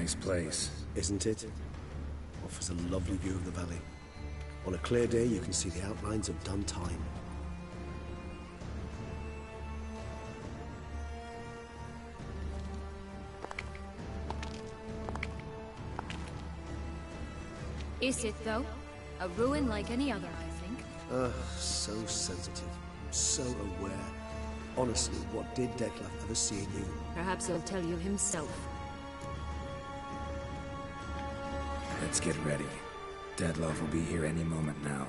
nice place. Isn't it? Offers a lovely view of the valley. On a clear day, you can see the outlines of done time. Is it, though? A ruin like any other, I think. So sensitive. So aware. Honestly, what did Detlaff ever see in you? Perhaps he'll tell you himself. Let's get ready. Detlaff will be here any moment now.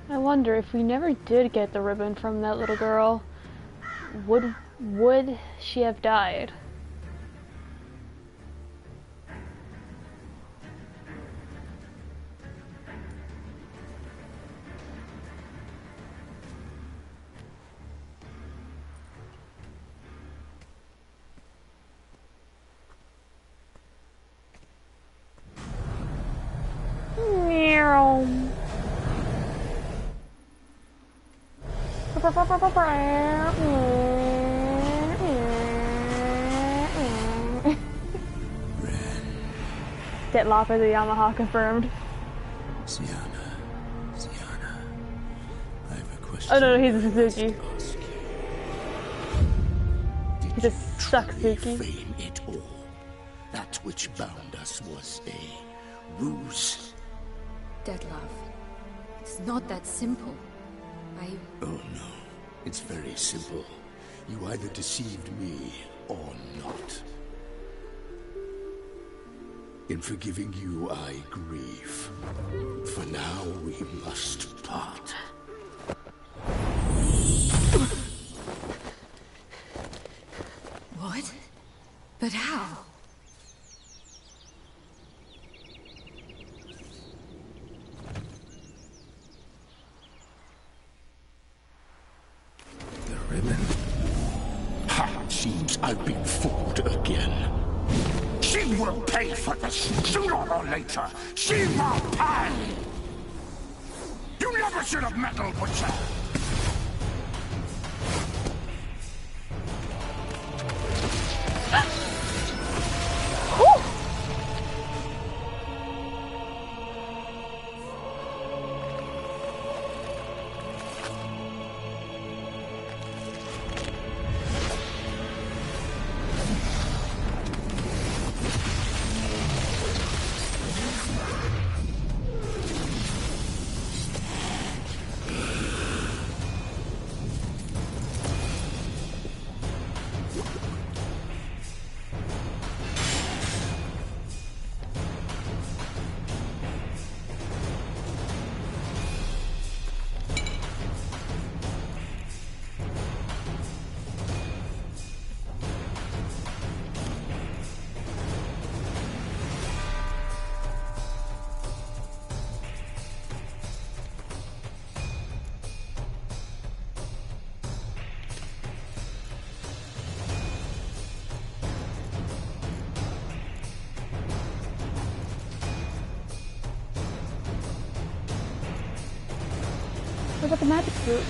I wonder if we never did get the ribbon from that little girl, would she have died? Meow. Detlaff is a Yamaha confirmed. Sienna, I have a question. Oh no, he's a Suzuki. He's a Suzuki. Feign it all. That which bound us was a ruse. Detlaff, it's not that simple. Oh no, it's very simple. You either deceived me or not. In forgiving you, I grieve. For now, we must part. What? But how? The ribbon. Ha! Seems I've been fooled again. She will pay for this, sooner or later. She will pay! You never should have meddled with her! What about the magic fruit?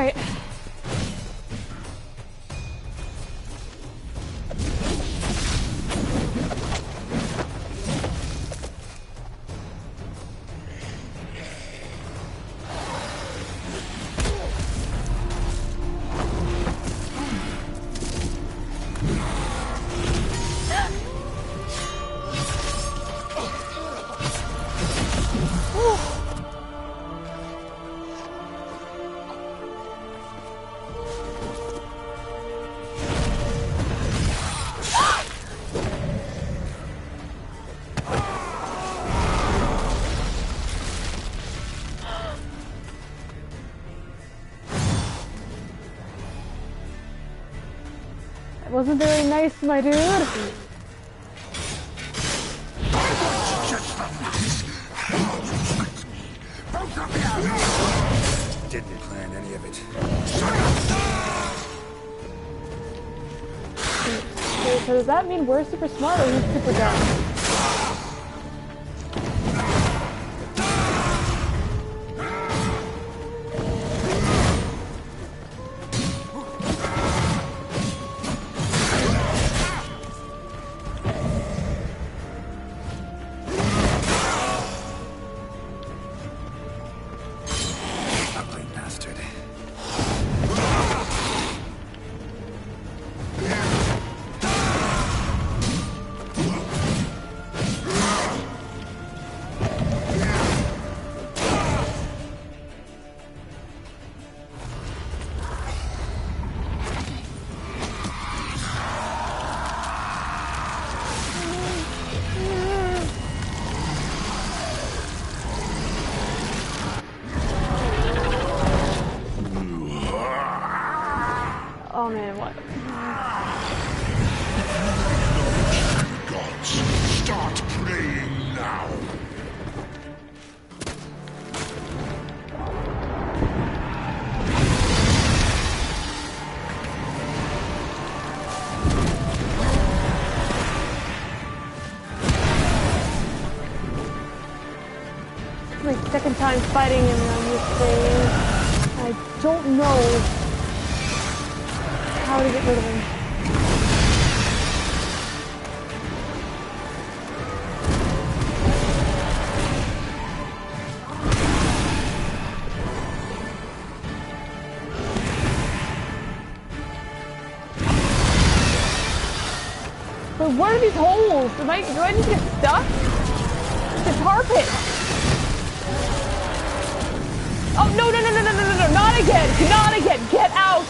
Alright. That wasn't very nice, my dude. Didn't plan any of it. So does that mean we're super smart or he's super dumb? Ugly bastard. Oh man, what? Gods, start praying now. It's my second time fighting him on this thing. I don't know how to get rid of him. But what are these holes? Do I need to get stuck? The tar pit! Oh, no, no, no, no, no, no, no, no, not again! Not again! Get out!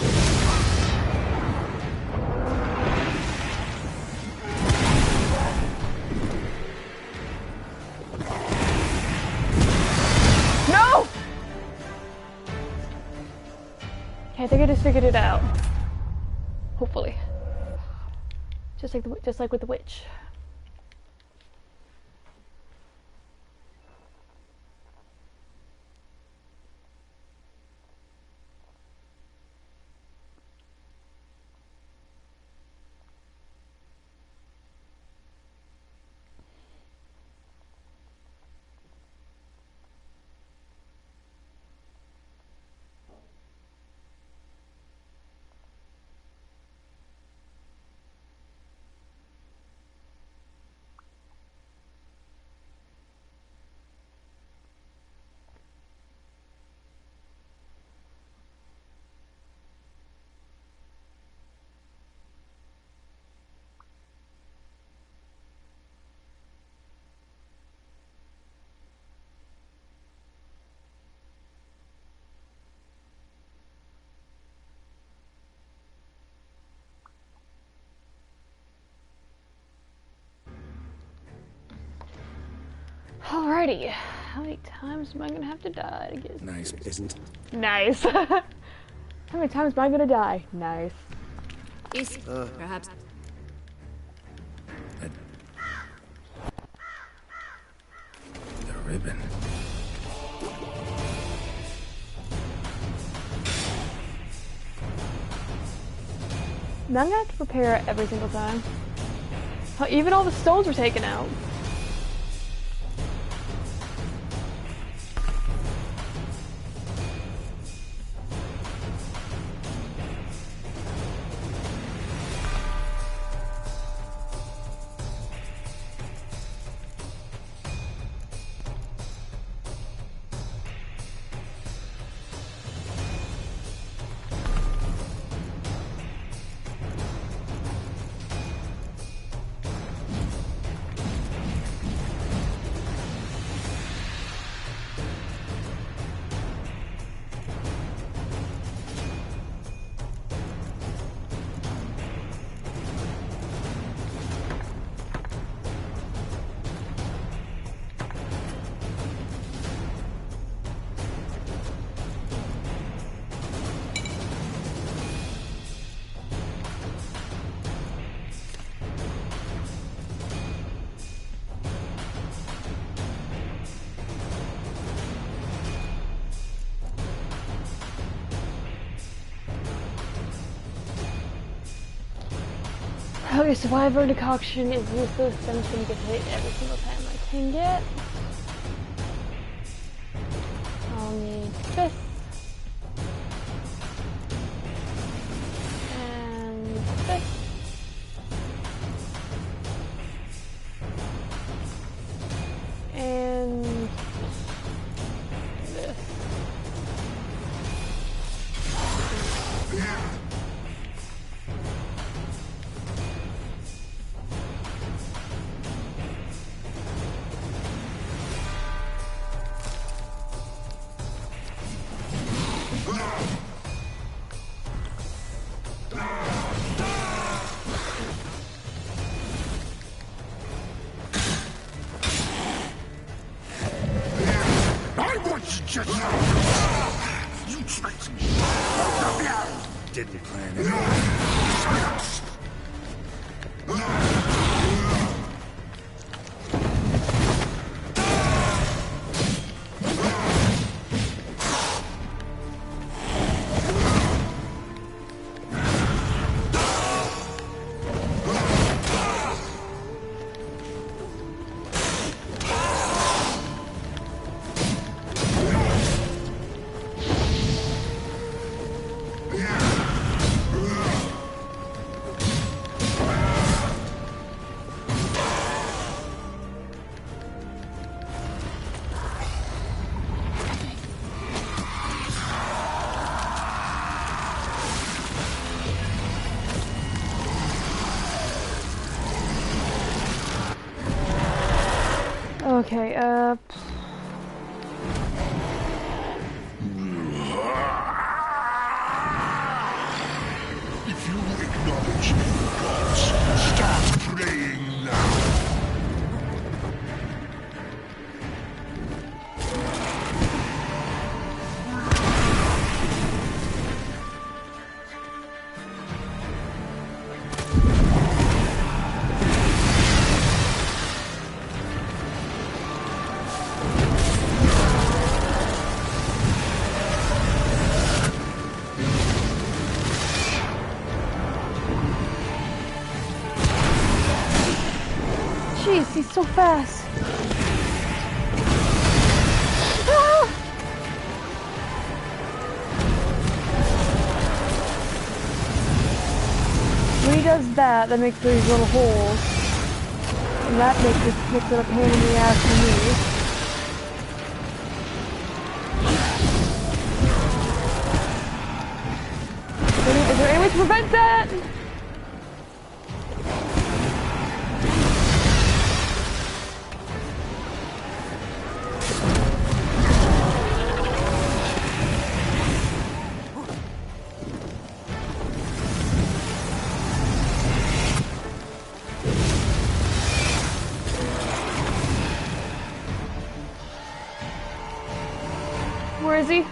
No! Okay, I think I just figured it out. Hopefully. Just like with the witch. Alrighty. How many times am I gonna have to die to get... Nice. Isn't. Nice. How many times am I gonna die? Nice. Is perhaps The ribbon. Now I'm gonna have to prepare every single time. Oh, even all the stones were taken out. Okay, survivor decoction is useless. I'm just gonna get hit every single time I can get. I'll need this. And this. And this. You tricked me. Didn't plan it. Okay, If you acknowledge me, gods, start praying now. jeez, he's so fast. Ah! When he does that, that makes these little holes. And that makes it a pain in the ass for me. Is there any way to prevent that? Where is he?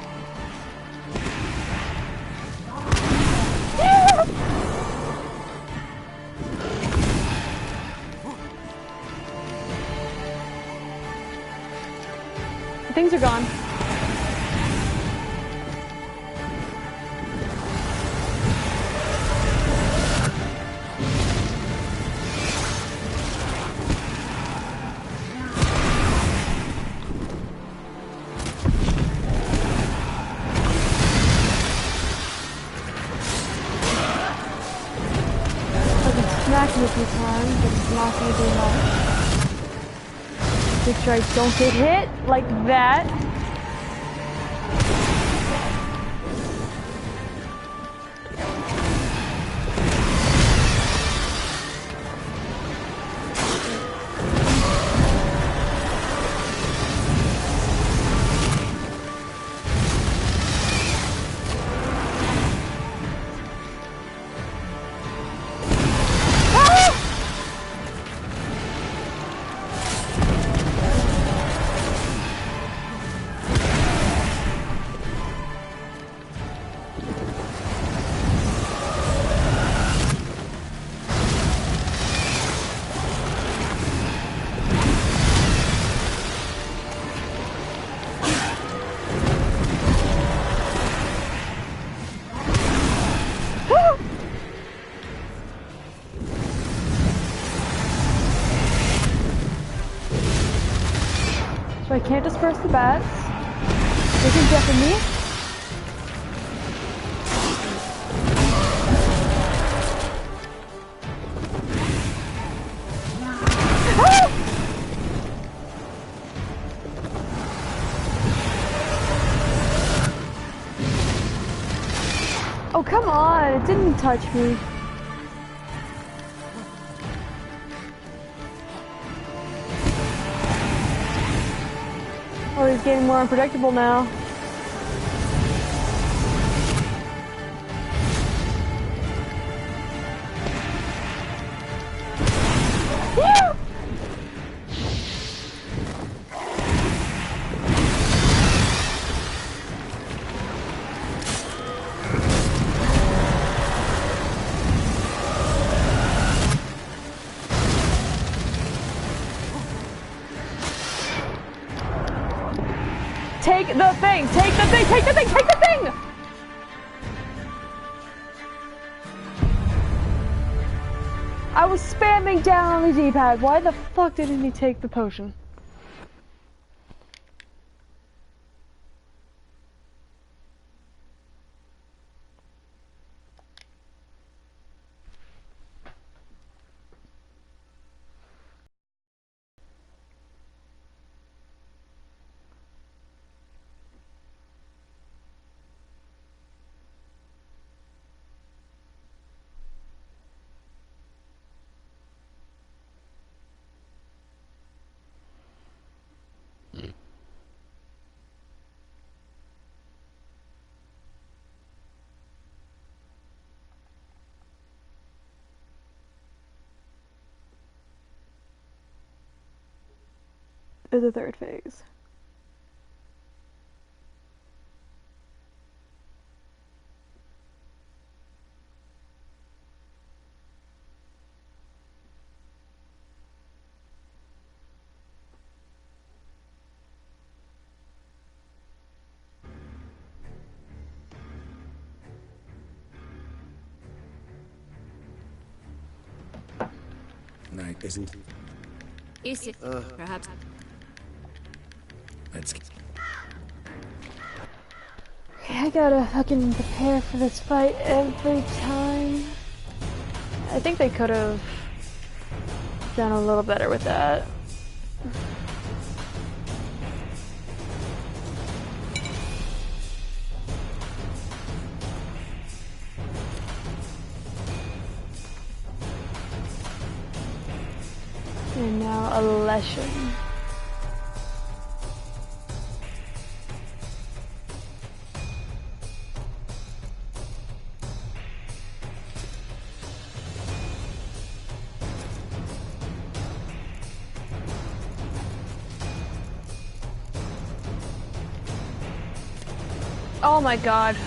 Things are gone. Smack me a few times, but it's not gonna do much. Make sure I don't get hit like that. I can't disperse the bats. They can deafen me. Ah! Oh, come on. It didn't touch me. Oh, he's getting more unpredictable now. Yeah! Take the thing! Take the thing! Take the thing! Take the thing! I was spamming down on the D-pad. Why the fuck didn't he take the potion? The third phase. Night Isn't. Is it? Perhaps. Let's Okay, I gotta fucking prepare for this fight every time. I think they could have done a little better with that. And now a lesson. Oh my god.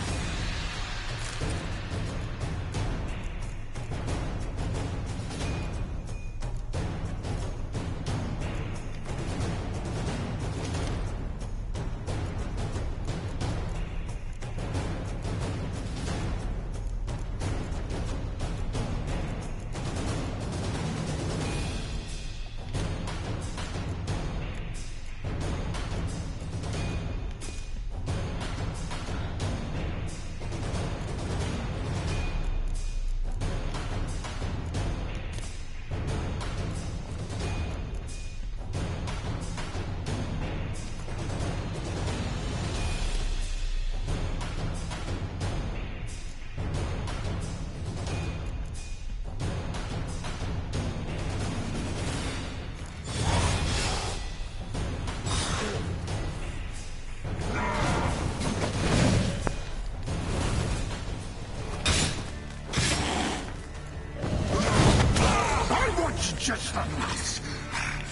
Just the nuts!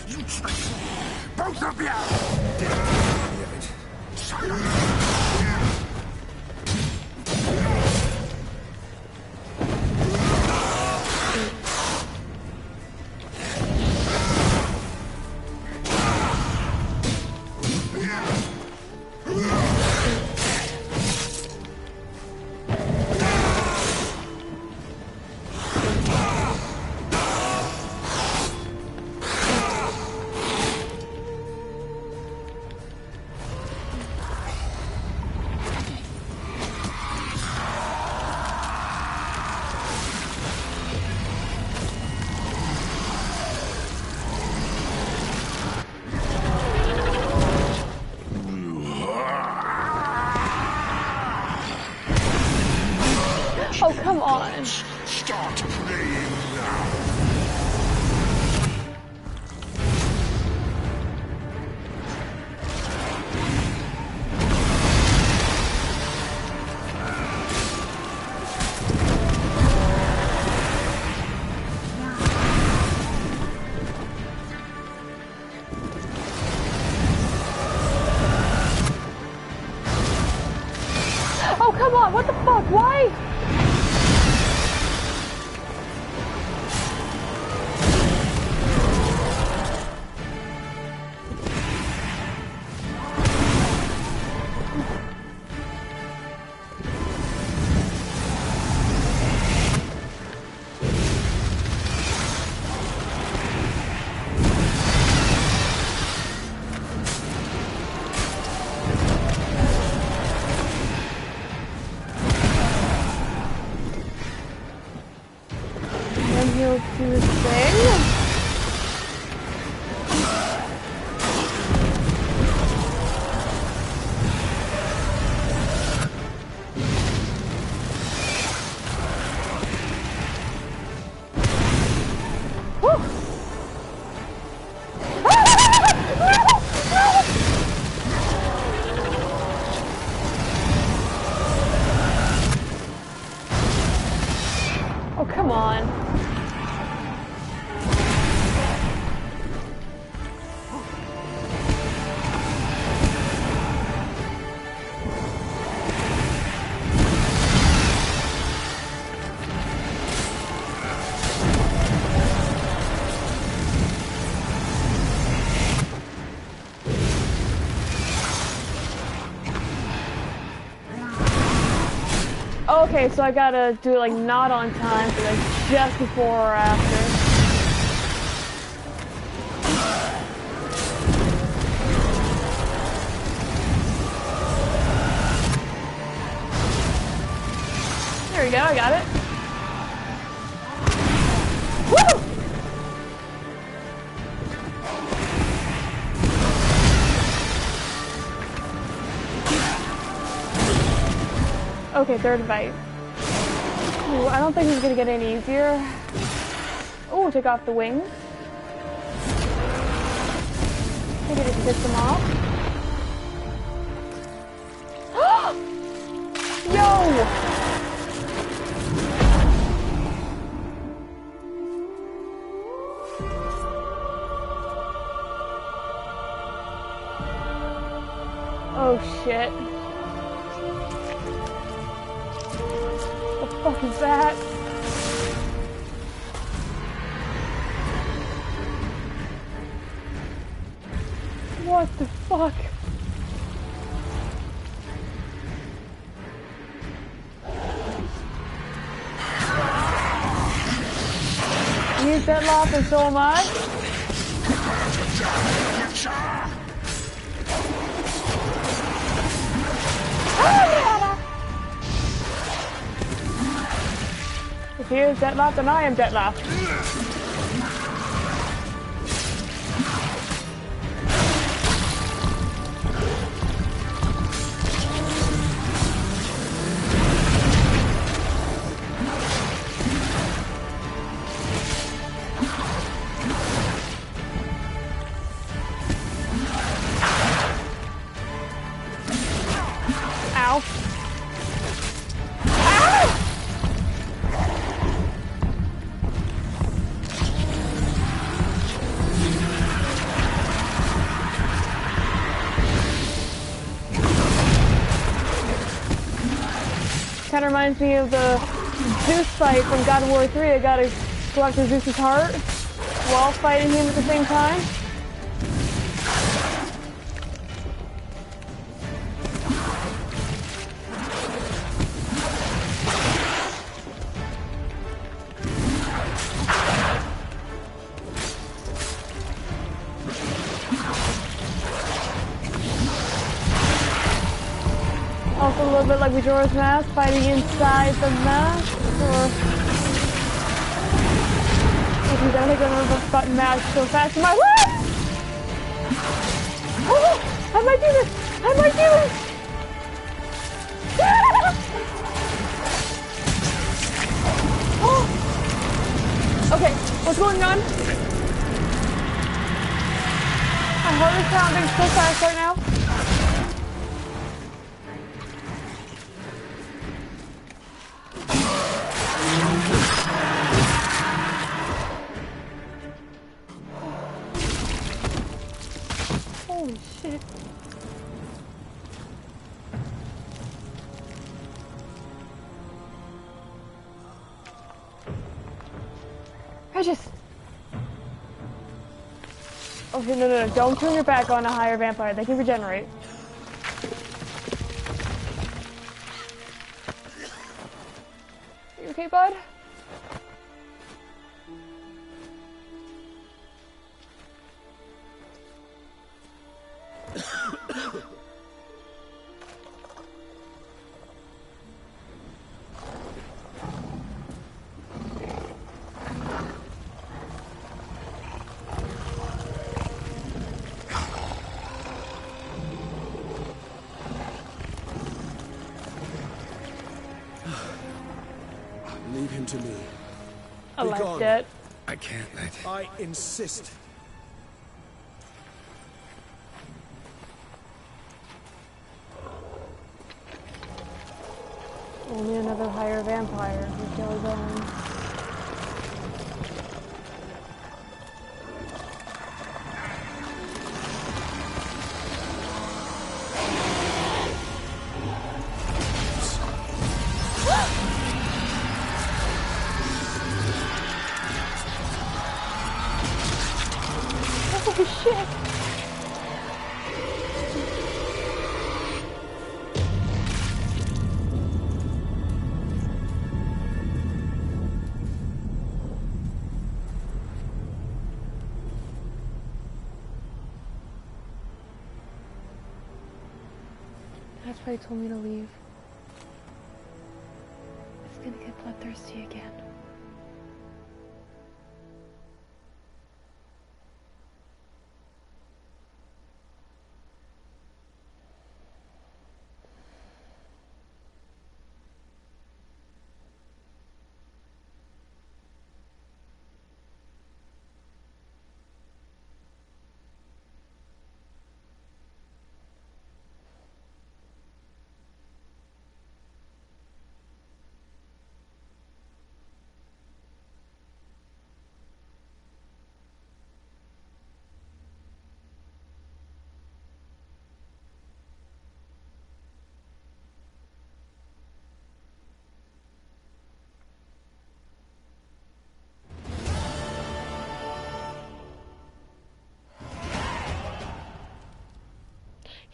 You traitor! Both of you! come on. Start playing now. Oh, come on, what the fuck? Why? He'll do his thing. Oh, come on. Okay, so I gotta do it like not on time, but like just before or after. There we go, I got it. Woo! Okay, third bite. Ooh, I don't think it's gonna get any easier. Ooh, take off the wings. Maybe just piss them off. Yo! Oh shit. What the fuck is that? What the fuck? Use Detlaff and so am I? If he is Detlaff, then I am Detlaff. Ow. Kind of reminds me of the Zeus fight from God of War 3. I gotta go after Zeus's heart while fighting him at the same time. Also a little bit like Majora's Mask, fighting inside the mask, or... I think I'm gonna button mash so fast in my life! Oh, I might do this! I might do this! What's going on? My heart is pounding so fast right now. Holy shit. Regis! Okay, no. Don't turn your back on a higher vampire. They can regenerate. You okay, bud? Leave him to me. I Be liked gone. it. I can't let... I insist. Only another higher vampire with jelly bones. Oh shit! That's why he told me to leave. It's gonna get bloodthirsty again.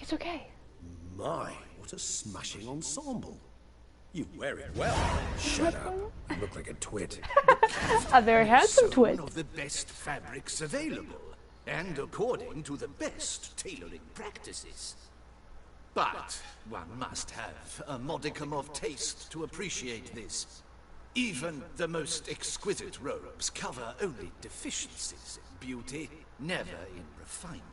It's okay. My, what a smashing ensemble. You wear it well. Shut up. You look like a twit. A very handsome twin. Of the best fabrics available, and according to the best tailoring practices. But one must have a modicum of taste to appreciate this. Even the most exquisite robes cover only deficiencies in beauty, never in refinement.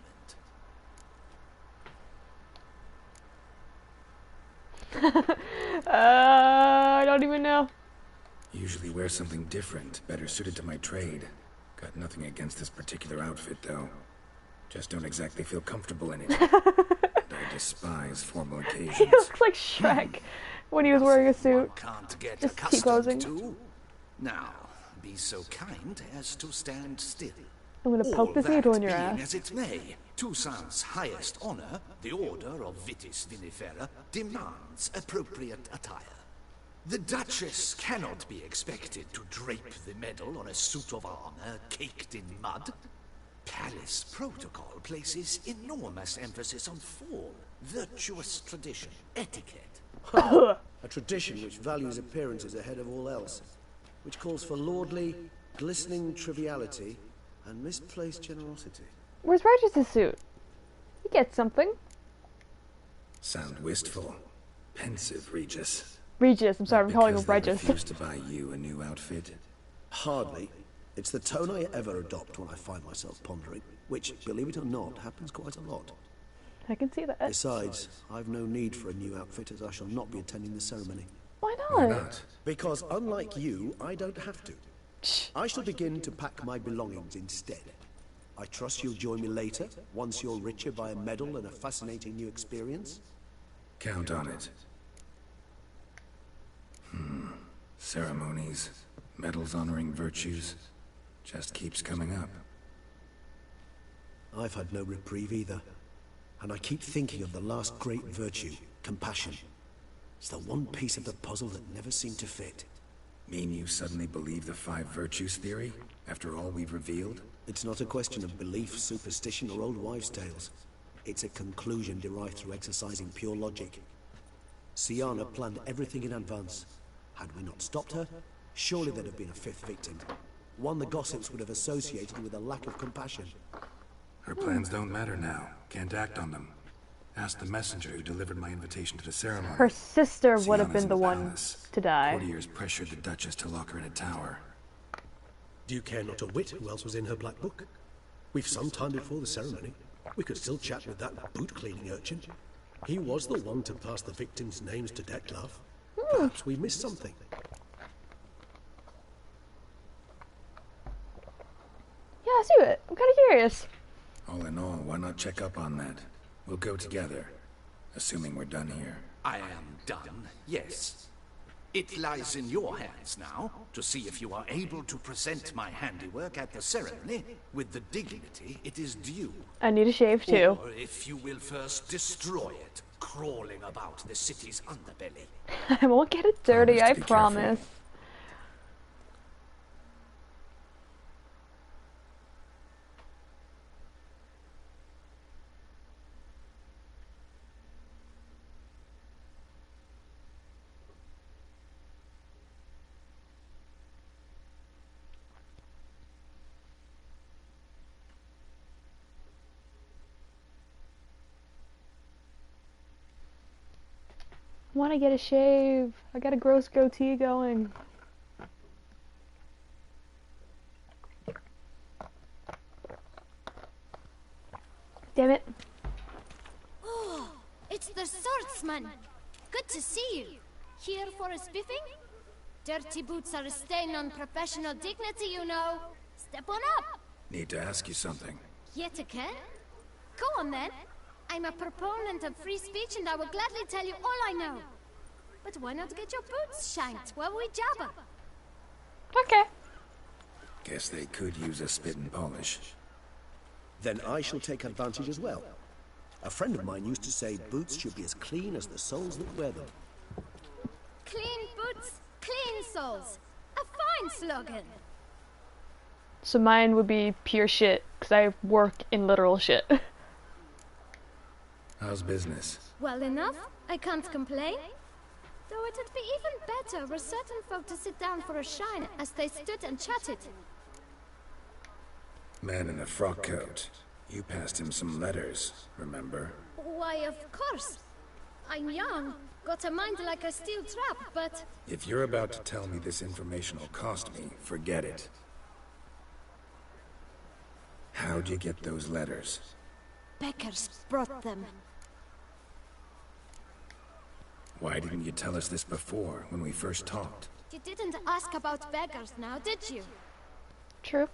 I don't even know. Usually wear something different, better suited to my trade. Got nothing against this particular outfit, though. Just don't exactly feel comfortable in it. And I despise formal occasions. He looks like Shrek when he was wearing a suit. Can't get Just keep accustomed posing. to. Now, be so kind as to stand still. I'm gonna poke this needle in your ass. As it may, Toussaint's highest honor, the Order of Vitis Vinifera, demands appropriate attire. The Duchess cannot be expected to drape the medal on a suit of armor caked in mud. Palace protocol places enormous emphasis on form, virtuous tradition, etiquette. A tradition which values appearances ahead of all else, which calls for lordly, glistening triviality and misplaced generosity. Where's Regis's suit? He gets something. Sound wistful. Pensive, Regis. Regis, I'm sorry, I'm calling him Because they Regis. refuse to buy you a new outfit? Hardly. It's the tone I ever adopt when I find myself pondering, which, believe it or not, happens quite a lot. I can see that. Besides, I've no need for a new outfit as I shall not be attending the ceremony. Why Why not? not? Because unlike you, I don't have to. I shall begin to pack my belongings instead. I trust you'll join me later, once you're richer by a medal and a fascinating new experience? Count on it. Ceremonies, medals honoring virtues, just keeps coming up. I've had no reprieve either. And I keep thinking of the last great virtue, compassion. It's the one piece of the puzzle that never seemed to fit. Mean you suddenly believe the 5 virtues theory, after all we've revealed? It's not a question of belief, superstition, or old wives' tales. It's a conclusion derived through exercising pure logic. Siana planned everything in advance. Had we not stopped her, surely there'd have been a 5th victim. One the gossips would have associated with a lack of compassion. Her plans don't matter now. Can't act on them. Ask the messenger who delivered my invitation to the ceremony. Her sister would have Siana's been in the one palace. to die. Courtiers pressured the Duchess to lock her in a tower. Do you care not a whit who else was in her black book? We've some time before the ceremony. We could still chat with that boot-cleaning urchin. He was the one to pass the victims' names to Detlaff. Perhaps we missed something. Yeah, let's do it. I'm kind of curious. All in all, why not check up on that? We'll go together, assuming we're done here. I am done, yes. It lies in your hands now to see if you are able to present my handiwork at the ceremony with the dignity it is due. I need a shave too. Or if you will first destroy it, crawling about the city's underbelly. I won't get it dirty, I Promise to be promise. careful. Want to get a shave. I got a gross goatee going. Damn it. Oh, it's the swordsman. Good to see you. Here for a spiffing? Dirty boots are a stain on professional dignity, you know. Step on up. Need to ask you something. Yet again? Go on then. I'm a proponent of free speech and I will gladly tell you all I know. But why not get your boots shanked while we jabber? Okay. Guess they could use a spit and polish. Then I shall take advantage as well. A friend of mine used to say boots should be as clean as the soles that wear them. Clean boots, clean souls. A fine slogan. So mine would be pure shit, because I work in literal shit. How's business? Well enough, I can't complain. Though it'd be even better were certain folk to sit down for a shine as they stood and chatted. Man in a frock coat. You passed him some letters, remember? Why, of course. I'm young, got a mind like a steel trap, but... If you're about to tell me this information will cost me, forget it. How'd you get those letters? Beggars brought them. Why didn't you tell us this before, when we first talked? You didn't ask about beggars now, did you? True.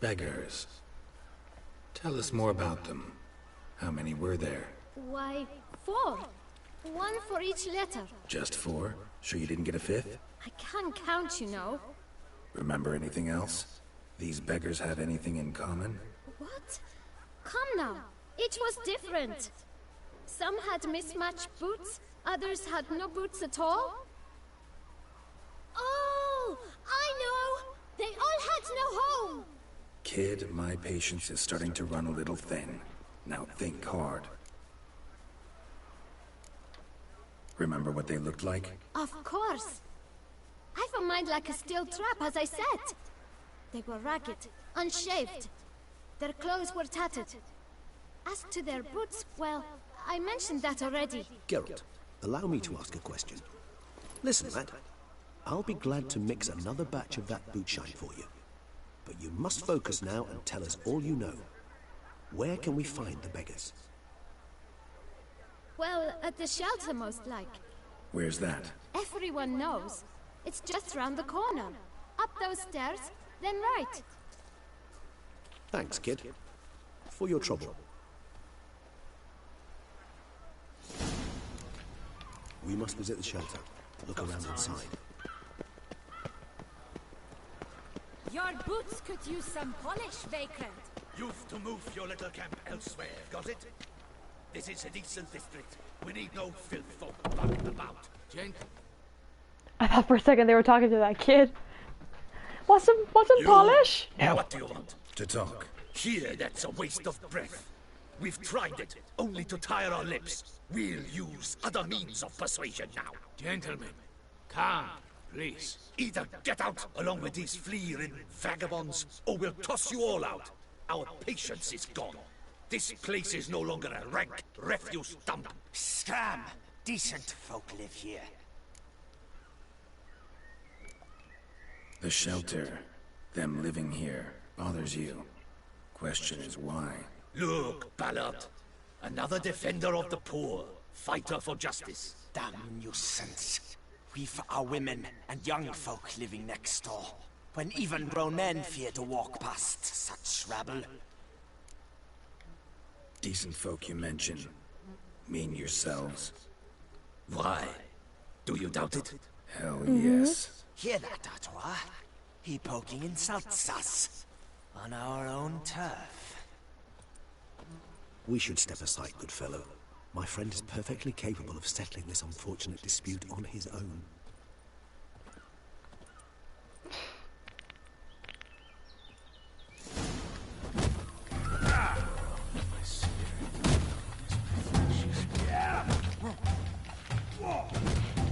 Beggars. Tell us more about them. How many were there? Why, 4. 1 for each letter. Just 4? Sure you didn't get a 5th? I can't count, you know. Remember anything else? These beggars have anything in common? What? Come now. Each was different. Some had mismatched boots, others had no boots at all. Oh, I know! They all had no home! Kid, my patience is starting to run a little thin. Now think hard. Remember what they looked like? Of course. I've a mind like a steel trap, as I said. They were ragged, unshaved. Their clothes were tattered. As to their boots, well, I mentioned that already. Geralt, allow me to ask a question. Listen, lad. I'll be glad to mix another batch of that boot shine for you. But you must focus now and tell us all you know. Where can we find the beggars? Well, at the shelter, most like. Where's that? Everyone knows. It's just round the corner. Up those stairs, then right. Thanks, kid. For your trouble. We must visit the shelter. Look around inside. Your boots could use some polish, vagrant. You've to move your little camp elsewhere, got it? This is a decent district. We need no filth folk bugging about. Gent? I thought for a second they were talking to that kid. Want some polish? No. What do you want? To talk. Here, that's a waste of breath. We've tried it, only to tire our lips. We'll use other means of persuasion now. Gentlemen, calm, please. Either get out along with these flea-ridden vagabonds, or we'll toss you all out. Our patience is gone. This place is no longer a rank refuse dump. Scram! Decent folk live here. The shelter, them living here, bothers you. Question is why? Look, Ballard. Another defender of the poor. Fighter for justice. Damn nuisance. We've our women and young folk living next door, when even grown men fear to walk past such rabble. Decent folk you mention. Mean yourselves? Why? Do you doubt it? Hell yes. Hear that, Artois? He poking insults us. On our own turf. We should step aside, good fellow. My friend is perfectly capable of settling this unfortunate dispute on his own.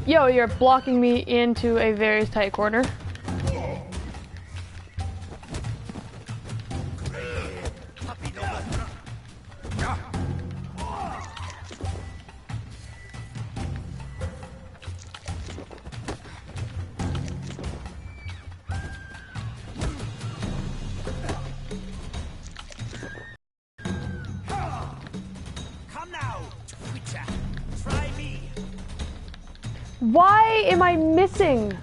Yo, you're blocking me into a very tight corner. Why am I missing?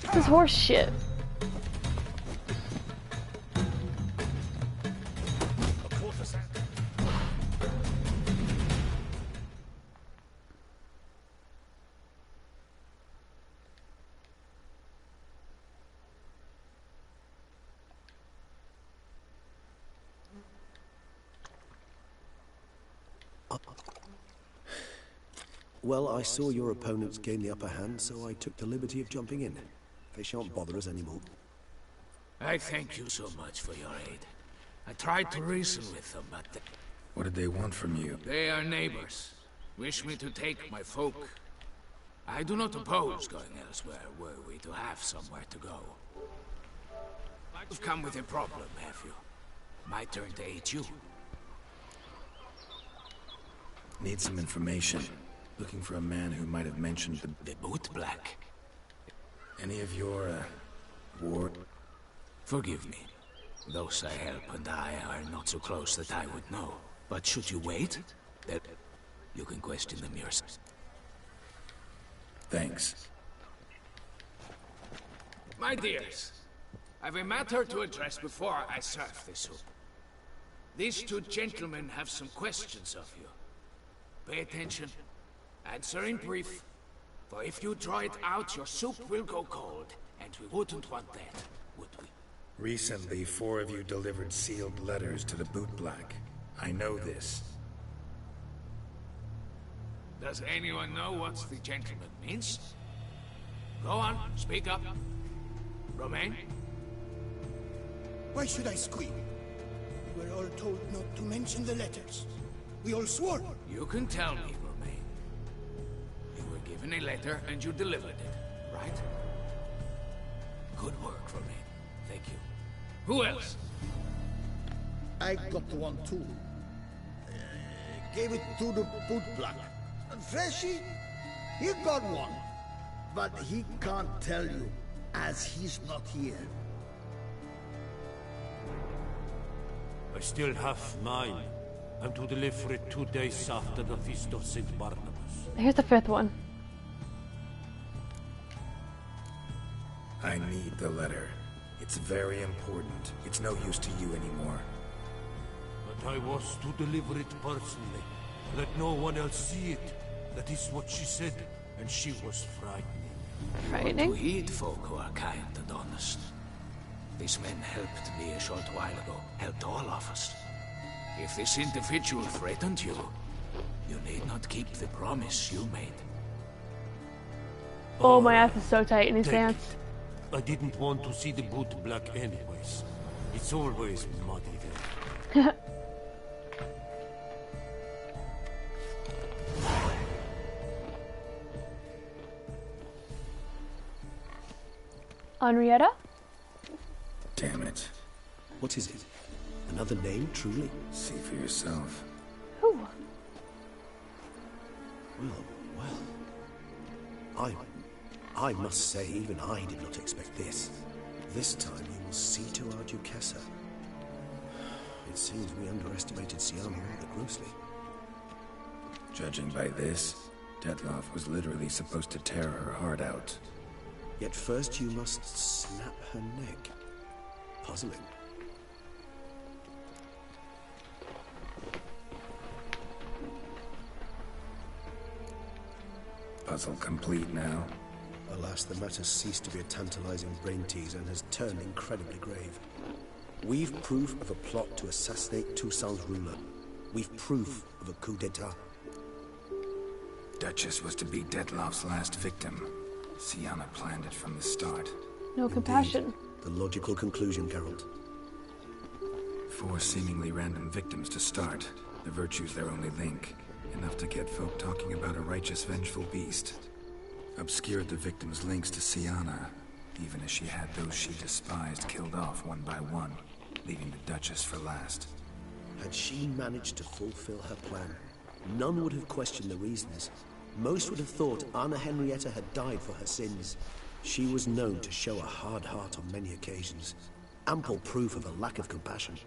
This is horse shit. Well, I saw your opponents gain the upper hand, so I took the liberty of jumping in. They shan't bother us anymore. I thank you so much for your aid. I tried to reason with them, but What did they want from you? they are neighbors. Wish me to take my folk. I do not oppose going elsewhere, were we to have somewhere to go. You've come with a problem, have you? My turn to aid you. Need some information. Looking for a man who might have mentioned The boot black. any of your, ward? Forgive me. Those I help and I are not so close that I would know. But should you wait, then you can question them yourself. Thanks. My dears, I've a matter to address before I serve this soup. These two gentlemen have some questions of you. Pay attention. Answer in brief. For if you draw it out, your soup will go cold. And we wouldn't want that, would we? Recently, 4 of you delivered sealed letters to the bootblack. I know this. Does anyone know what the gentleman means? Go on, speak up. Romain? Why should I squeal? We were all told not to mention the letters. We all swore. You can tell me, Romain. You were given a letter and you delivered it, right? Good work, Romain. Thank you. Who else? I got one too. Gave it to the bootblack. And Freshy, he got one. But he can't tell you, as he's not here. I still have mine. I'm to deliver it 2 days after the Feast of St. Barnabas. Here's the 5th one. I need the letter. It's very important. It's no use to you anymore. But I was to deliver it personally. Let no one else see it. That is what she said, and she was frightening. Frightening? To heed folk who are kind and honest. These men helped me a short while ago, helped all of us. If this individual threatened you, you need not keep the promise you made. Oh, my ass is so tight in his Take pants. it. I didn't want to see the boot black anyways. It's always muddy there. Henrietta? Damn it. What is it? Another name, truly? See for yourself. Ooh. Well. I must say, even I did not expect this. This time you will see to our Duchessa. It seems we underestimated Siana rather grossly. Judging by this, Detlaff was literally supposed to tear her heart out. Yet first you must snap her neck. Puzzling. Puzzle complete now. Alas, the matter ceased to be a tantalizing brain teaser and has turned incredibly grave. We've proof of a plot to assassinate Toussaint's ruler. We've proof of a coup d'etat. Duchess was to be Detlaff's last victim. Siana planned it from the start. No compassion. The logical conclusion, Geralt. 4 seemingly random victims to start. The virtue's their only link. Enough to get folk talking about a righteous, vengeful beast. Obscured the victims' links to Siana, even as she had those she despised killed off one by one, leaving the Duchess for last. Had she managed to fulfill her plan, none would have questioned the reasons. Most would have thought Anna Henrietta had died for her sins. She was known to show a hard heart on many occasions. Ample proof of a lack of compassion.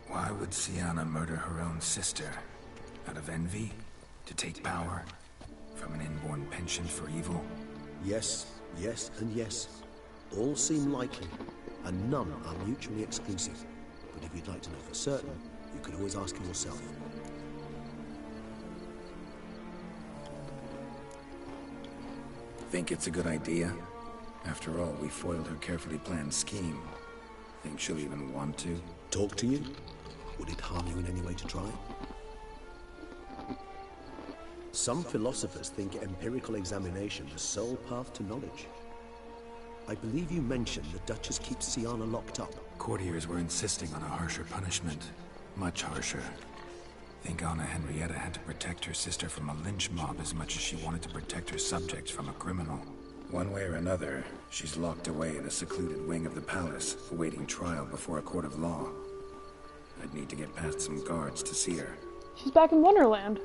Why would Siana murder her own sister? Out of envy? To take power? From an inborn penchant for evil? Yes, yes, and yes. All seem likely, and none are mutually exclusive. But if you'd like to know for certain, you could always ask yourself. Think it's a good idea? After all, we foiled her carefully planned scheme. Think she'll even want to? Talk to you? Would it harm you in any way to try? Some philosophers think empirical examination the sole path to knowledge. I believe you mentioned the Duchess keeps Siana locked up. Courtiers were insisting on a harsher punishment. Much harsher. Think Anna Henrietta had to protect her sister from a lynch mob as much as she wanted to protect her subjects from a criminal. One way or another, she's locked away in a secluded wing of the palace, awaiting trial before a court of law. I'd need to get past some guards to see her. She's back in Wonderland.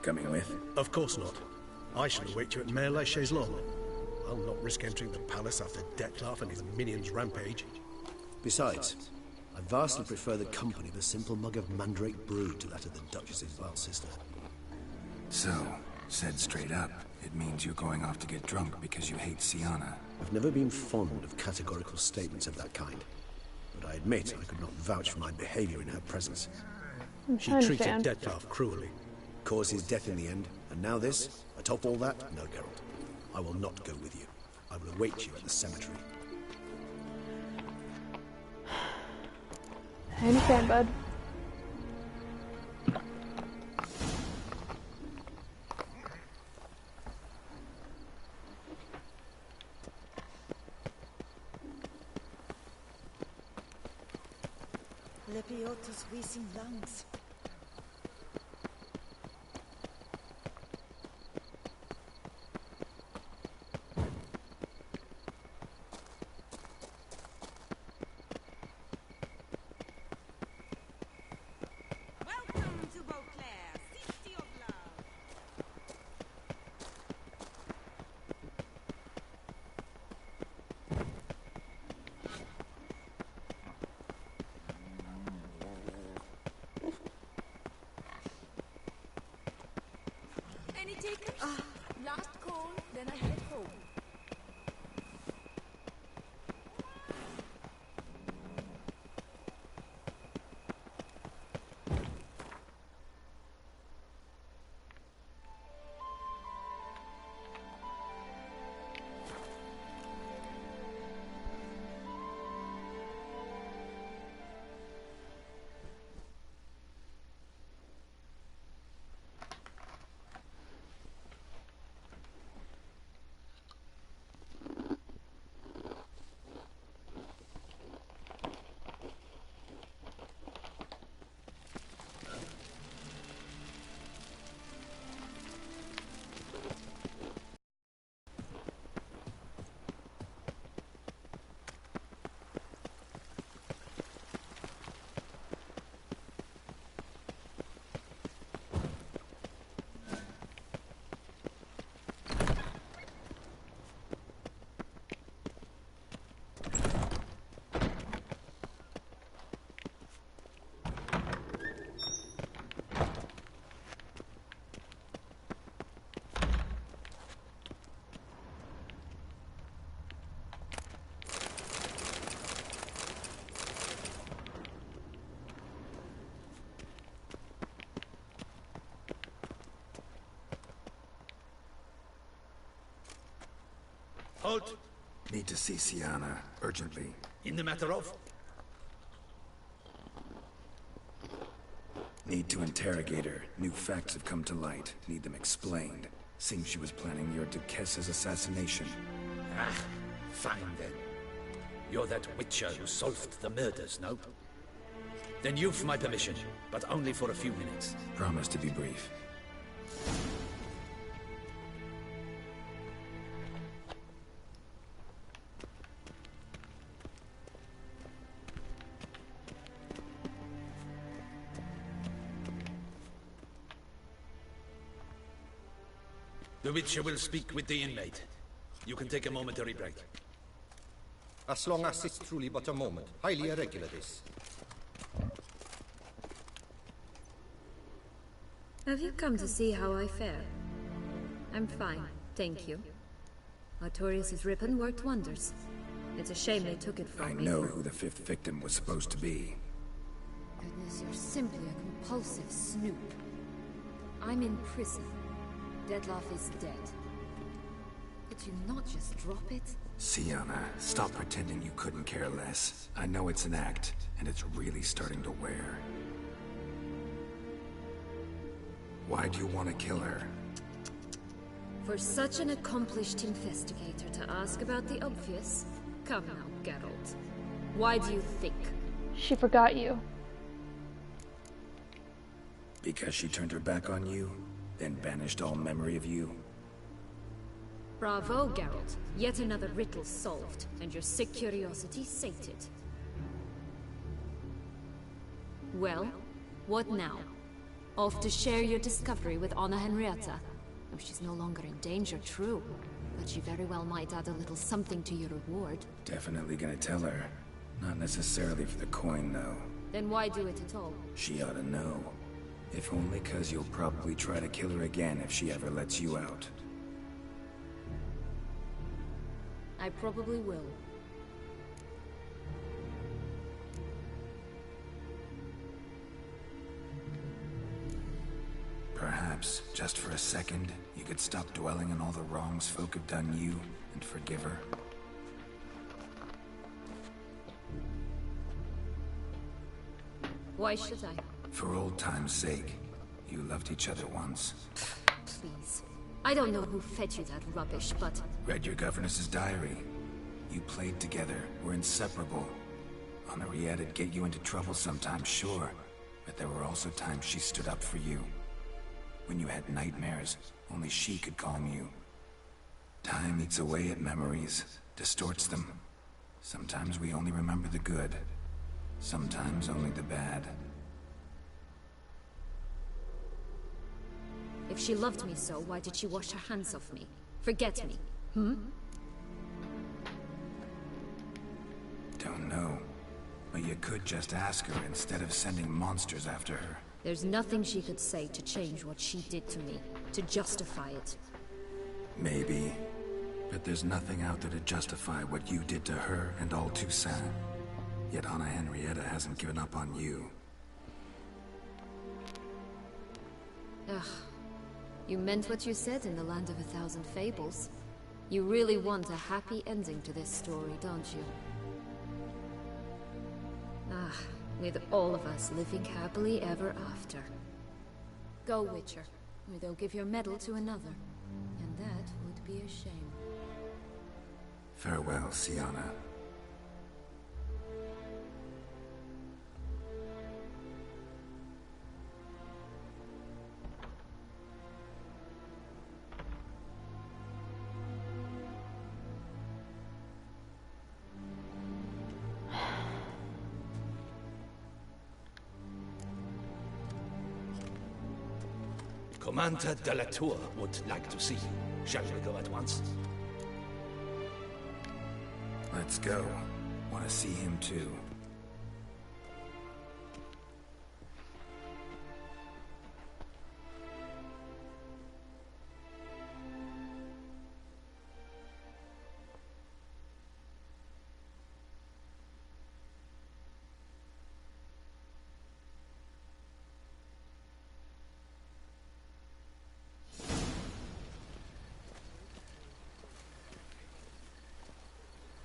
Coming with? Of course not. I shall await you at Mare la Chaise-Longue. I'll not risk entering the palace after Detlaff and his minions rampage. Besides, I vastly prefer the company of a simple mug of mandrake brew to that of the Duchess's vile sister. So, said straight up, it means you're going off to get drunk because you hate Siana. I've never been fond of categorical statements of that kind, but I admit I could not vouch for my behavior in her presence. She treated Detlaff cruelly, caused his death in the end, and now this? Atop all that? No, Geralt. I will not go with you. I will await you at the cemetery. I understand, bud. Lepiotus wheezing lungs. Last call, then I head Halt! Need to see Sienna, urgently. In the matter of? Need to interrogate her. New facts have come to light. Need them explained. Seems she was planning your Duquesse's assassination. Ah, fine then. You're that witcher who solved the murders, no? Then you've my permission, but only for a few minutes. Promise to be brief. The Witcher will speak with the inmate. You can take a momentary break. As long as it's truly but a moment. Highly irregular, this. Have you come to see how I fare? I'm fine, thank you. Artorius' ribbon worked wonders. It's a shame they took it from me. I know who the fifth victim was supposed to be. Goodness, you're simply a compulsive snoop. I'm in prison. Detlaff is dead. Could you not just drop it? Sienna, stop pretending you couldn't care less. I know it's an act, and it's really starting to wear. Why do you want to kill her? For such an accomplished investigator to ask about the obvious? Come now, Geralt. Why do you think? She forgot you. Because she turned her back on you, then banished all memory of you? Bravo, Geralt. Yet another riddle solved, and your sick curiosity sated. Well, what now? Off to share your discovery with Anna Henrietta? Oh, she's no longer in danger, true. But she very well might add a little something to your reward. Definitely gonna tell her. Not necessarily for the coin, though. Then why do it at all? She ought to know. If only 'cause you'll probably try to kill her again if she ever lets you out. I probably will. Perhaps, just for a second, you could stop dwelling on all the wrongs folk have done you and forgive her. Why should I? For old time's sake. You loved each other once. Please. I don't know who fed you that rubbish, but... Read your governess's diary. You played together, were inseparable. Henriette'd get you into trouble sometimes, sure. But there were also times she stood up for you. When you had nightmares, only she could calm you. Time eats away at memories, distorts them. Sometimes we only remember the good. Sometimes only the bad. If she loved me so, why did she wash her hands off me? Forget me. Hmm? Don't know. But you could just ask her instead of sending monsters after her. There's nothing she could say to change what she did to me, to justify it. Maybe. But there's nothing out there to justify what you did to her and all Toussaint. Yet Anna Henrietta hasn't given up on you. Ugh. You meant what you said in the Land of a Thousand Fables. You really want a happy ending to this story, don't you? Ah, with all of us living happily ever after. Go, Witcher, or they'll give your medal to another. And that would be a shame. Farewell, Sienna. Commander de la Tour would like to see you. Shall we go at once? Let's go. Want to see him too.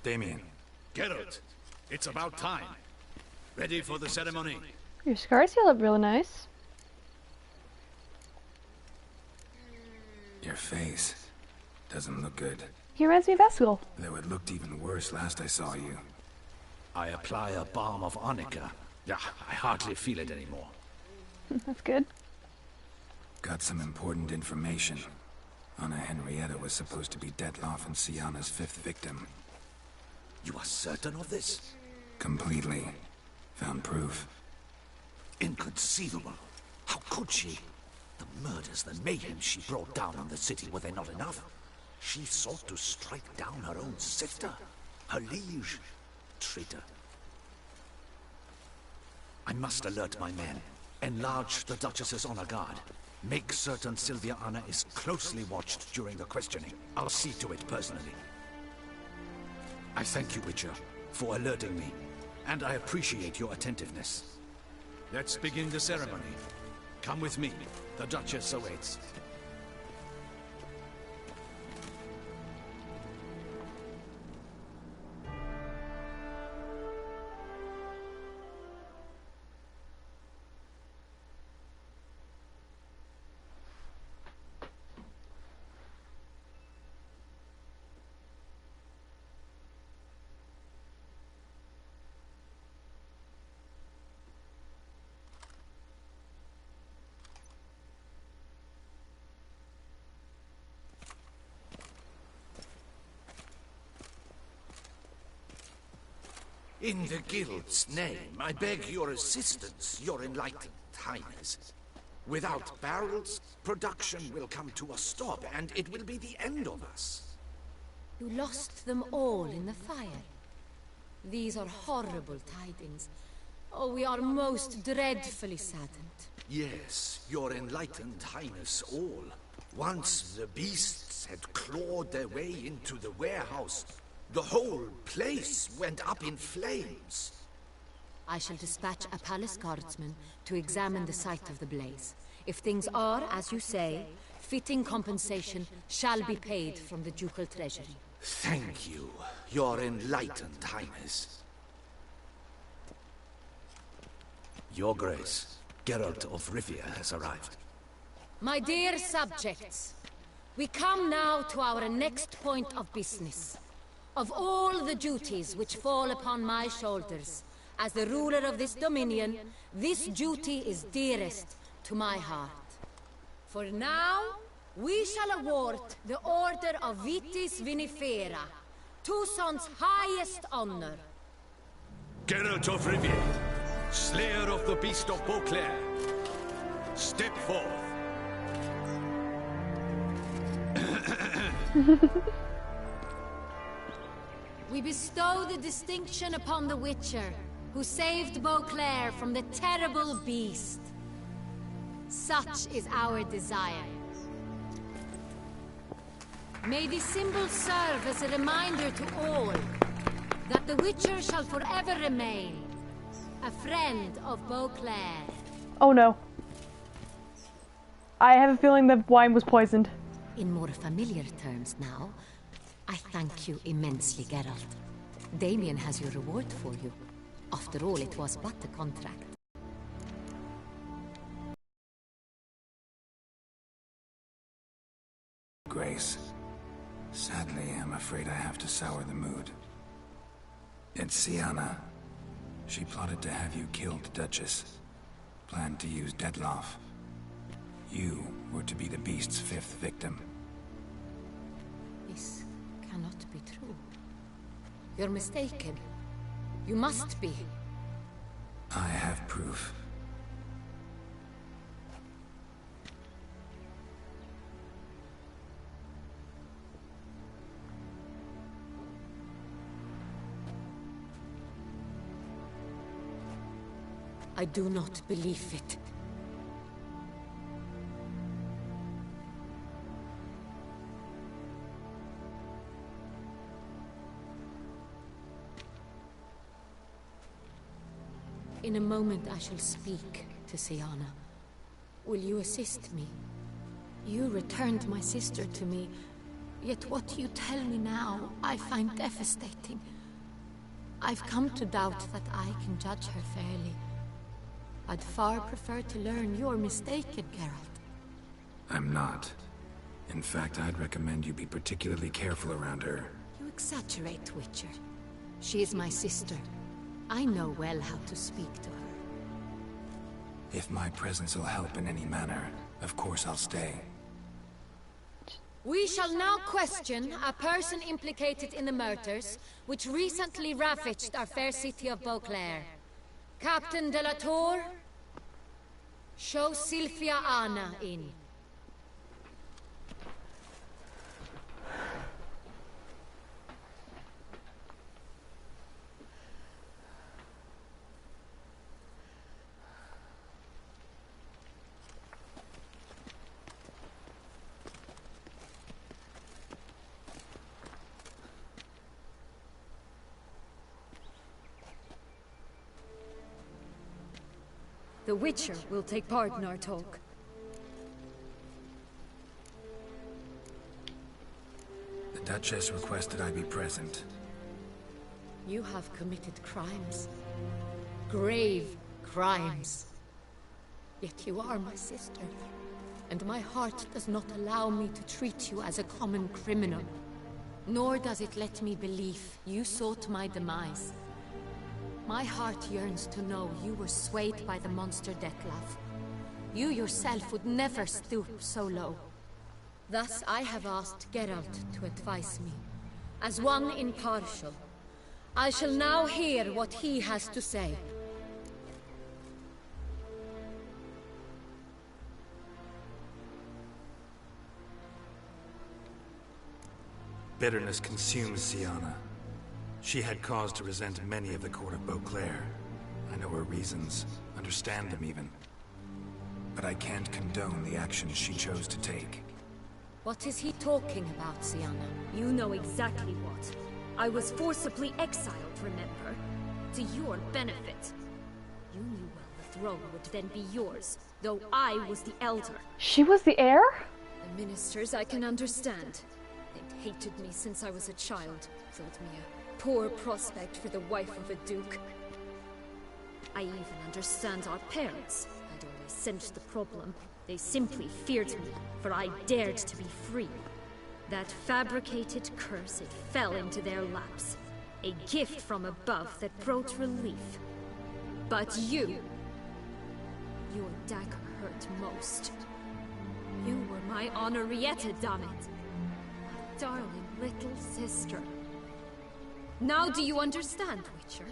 Damien. Geralt, it's about time. Ready for the ceremony? Your scars heal up really nice. Your face doesn't look good. He reminds me of Eskel. Though it looked even worse last I saw you. I apply a balm of arnica. Yeah, I hardly feel it anymore. That's good. Got some important information. Anna Henrietta was supposed to be Detlaff and Sienna's 5th victim. You are certain of this? Completely. Found proof. Inconceivable. How could she? The murders, the mayhem she brought down on the city, were they not enough? She sought to strike down her own sister, her liege. Traitor. I must alert my men. Enlarge the Duchess's honor guard. Make certain Sylvia Anna is closely watched during the questioning. I'll see to it personally. I thank you, Witcher, for alerting me, and I appreciate your attentiveness. Let's begin the ceremony. Come with me. The Duchess awaits. In the Guild's name, I beg your assistance, your enlightened highness. Without barrels, production will come to a stop, and it will be the end of us. You lost them all in the fire. These are horrible tidings. Oh, we are most dreadfully saddened. Yes, your enlightened highness all. Once the beasts had clawed their way into the warehouse, the whole place went up in flames. I shall dispatch a palace guardsman to examine the site of the blaze. If things are, as you say, fitting compensation shall be paid from the ducal treasury. Thank you, your enlightened highness. Your Grace, Geralt of Rivia has arrived. My dear subjects, we come now to our next point of business. Of all the duties which fall upon my shoulders, as the ruler of this dominion, this duty is dearest to my heart. For now, we shall award the Order of Vitis Vinifera, Tucson's highest honor. Geralt of Rivia, slayer of the beast of Beauclair, step forth. We bestow the distinction upon the Witcher, who saved Beauclair from the terrible beast. Such is our desire. May this symbol serve as a reminder to all that the Witcher shall forever remain a friend of Beauclair. Oh no. I have a feeling that wine was poisoned. In more familiar terms now, I thank you immensely, Geralt. Damien has your reward for you. After all, it was but a contract. Grace, sadly, I'm afraid I have to sour the mood. It's Sienna. She plotted to have you killed, Duchess. Planned to use Detlaff. You were to be the beast's 5th victim. This cannot be true. You're mistaken. You must be. I have proof. I do not believe it. In a moment I shall speak to Sienna. Will you assist me? You returned my sister to me, yet what you tell me now I find devastating. I've come to doubt that I can judge her fairly. I'd far prefer to learn you're mistaken, Geralt. I'm not. In fact, I'd recommend you be particularly careful around her. You exaggerate, Witcher. She is my sister. I know well how to speak to her. If my presence will help in any manner, of course I'll stay. We shall now question a person implicated in the murders, which recently ravaged our fair city of Beauclair. Captain de la Tour, show Sylvia Anna in. The Witcher will take part in our talk. The Duchess requested I be present. You have committed crimes. Grave crimes. Yet you are my sister. And my heart does not allow me to treat you as a common criminal. Nor does it let me believe you sought my demise. My heart yearns to know you were swayed by the monster Detlaff. You yourself would never stoop so low. Thus I have asked Geralt to advise me. As one impartial, I shall now hear what he has to say. Bitterness consumes Syanna. She had cause to resent many of the court of Beauclair. I know her reasons, understand them even. But I can't condone the actions she chose to take. What is he talking about, Syanna? You know exactly what. I was forcibly exiled, remember? To your benefit. You knew well the throne would then be yours, though I was the elder. She was the heir? The ministers I can understand. They'd hated me since I was a child. Thought me a poor prospect for the wife of a duke. I even understand our parents. I'd always sensed the problem. They simply feared me, for I dared to be free. That fabricated curse, it fell into their laps. A gift from above that brought relief. But you... your dagger hurt most. You were my Henrietta, damn it. My darling little sister. Now do you understand, Witcher?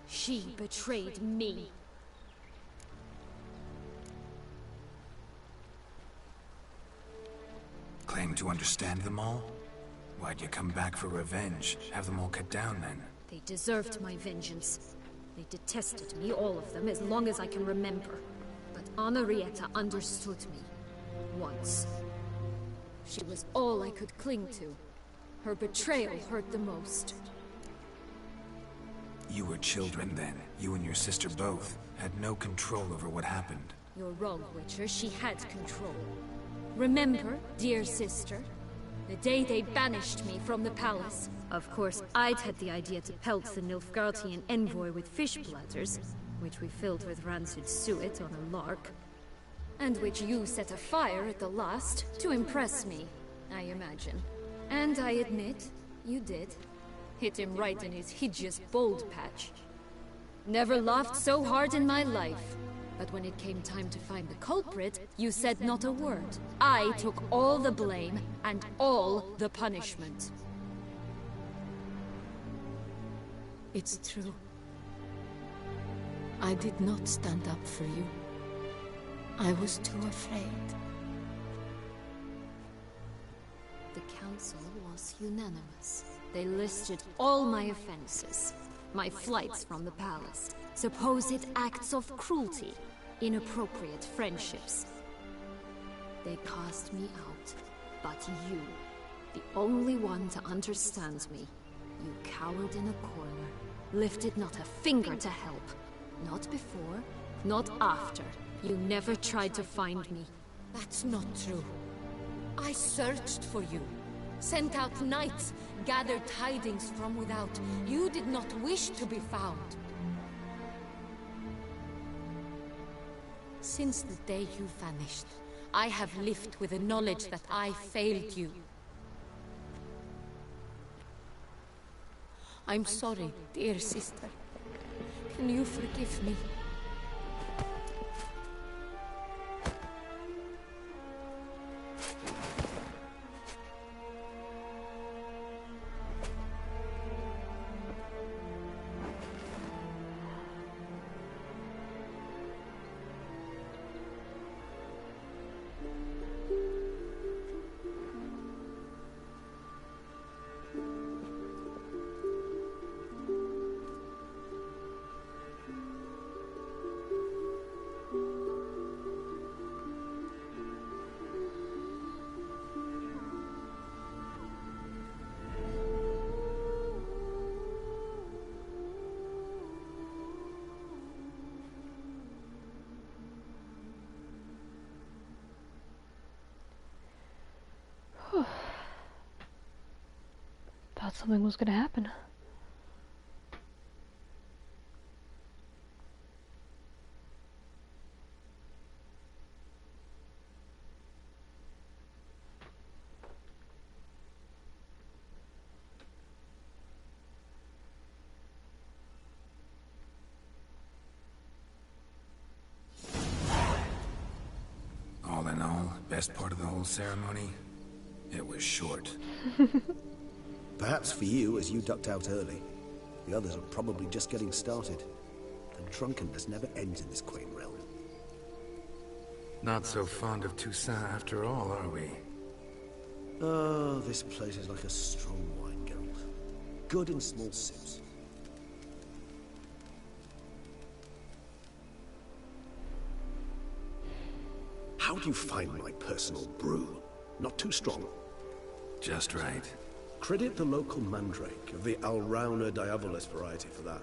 She betrayed me. Claim to understand them all? Why'd you come back for revenge? Have them all cut down then? They deserved my vengeance. They detested me, all of them, as long as I can remember. But Henrietta understood me. Once. She was all I could cling to. Her betrayal hurt the most. You were children then. You and your sister both had no control over what happened. You're wrong, Witcher. She had control. Remember, dear sister? The day they banished me from the palace. Of course, I'd had the idea to pelt the Nilfgaardian envoy with fish bladders, which we filled with rancid suet on a lark. And which you set afire at the last, to impress me, I imagine. And I admit, you did. Hit him right in his hideous bald patch. Never laughed so hard in my life. But when it came time to find the culprit, you said not a word. I took all the blame and all the punishment. It's true. I did not stand up for you. I was too afraid. The council was unanimous. They listed all my offenses. My flights from the palace. Supposed acts of cruelty. Inappropriate friendships. They cast me out. But you, the only one to understand me, you cowered in a corner. Lifted not a finger to help. Not before, not after. You never tried to find me. That's not true. I searched for you. sent out knights, gathered tidings from without. You did not wish to be found. Since the day you vanished, I have lived with the knowledge that I failed you. I'm sorry, dear sister. Can you forgive me? Thought something was gonna happen. All in all, best part of the whole ceremony, it was short. Perhaps for you, as you ducked out early. The others are probably just getting started. And drunkenness never ends in this quaint realm. Not so fond of Toussaint after all, are we? Oh, this place is like a strong wine, Geralt. Good in small sips. How do you find my personal brew? Not too strong? Just right. Credit the local mandrake of the Alrauna diavolis variety for that.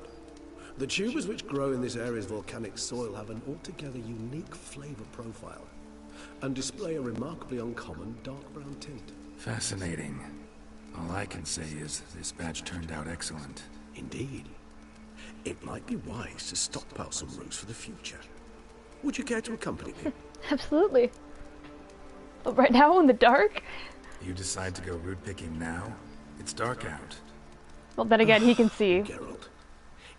The tubers which grow in this area's volcanic soil have an altogether unique flavor profile and display a remarkably uncommon dark brown tint. Fascinating. All I can say is this batch turned out excellent. Indeed. It might be wise to stockpile some roots for the future. Would you care to accompany me? Absolutely. But right now in the dark? You decide to go root picking now? It's dark out. Well, then again, he can see. Geralt,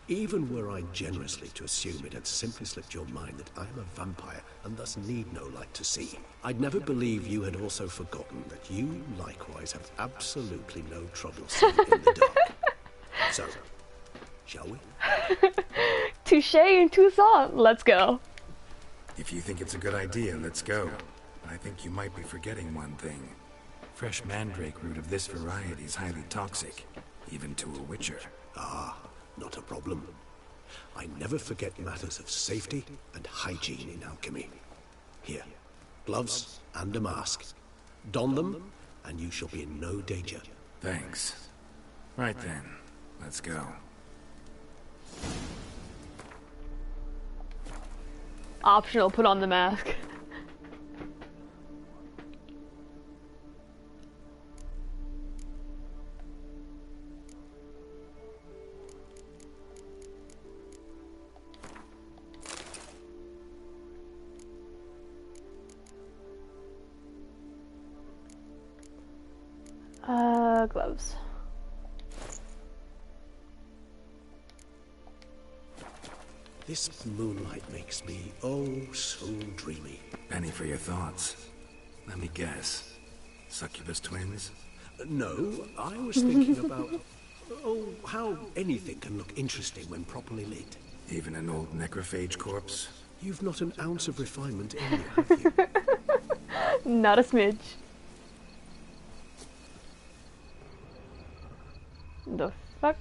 even were I generously to assume it had simply slipped your mind that I am a vampire and thus need no light to see, I'd never believe you had also forgotten that you likewise have absolutely no trouble seeing in the dark. So, shall we? Touche and Toussaint, let's go. If you think it's a good idea, let's go. But I think you might be forgetting one thing. Fresh mandrake root of this variety is highly toxic, even to a witcher. Ah, not a problem. I never forget matters of safety and hygiene in alchemy. Here, gloves and a mask. Don them, and you shall be in no danger. Thanks. Right then, let's go. Optional, put on the mask. Gloves. This moonlight makes me, oh, so dreamy. Penny for your thoughts. Let me guess. Succubus twins? No, I was thinking about, oh, how anything can look interesting when properly lit. Even an old necrophage corpse? You've not an ounce of refinement in you, have you? Not a smidge. The fuck?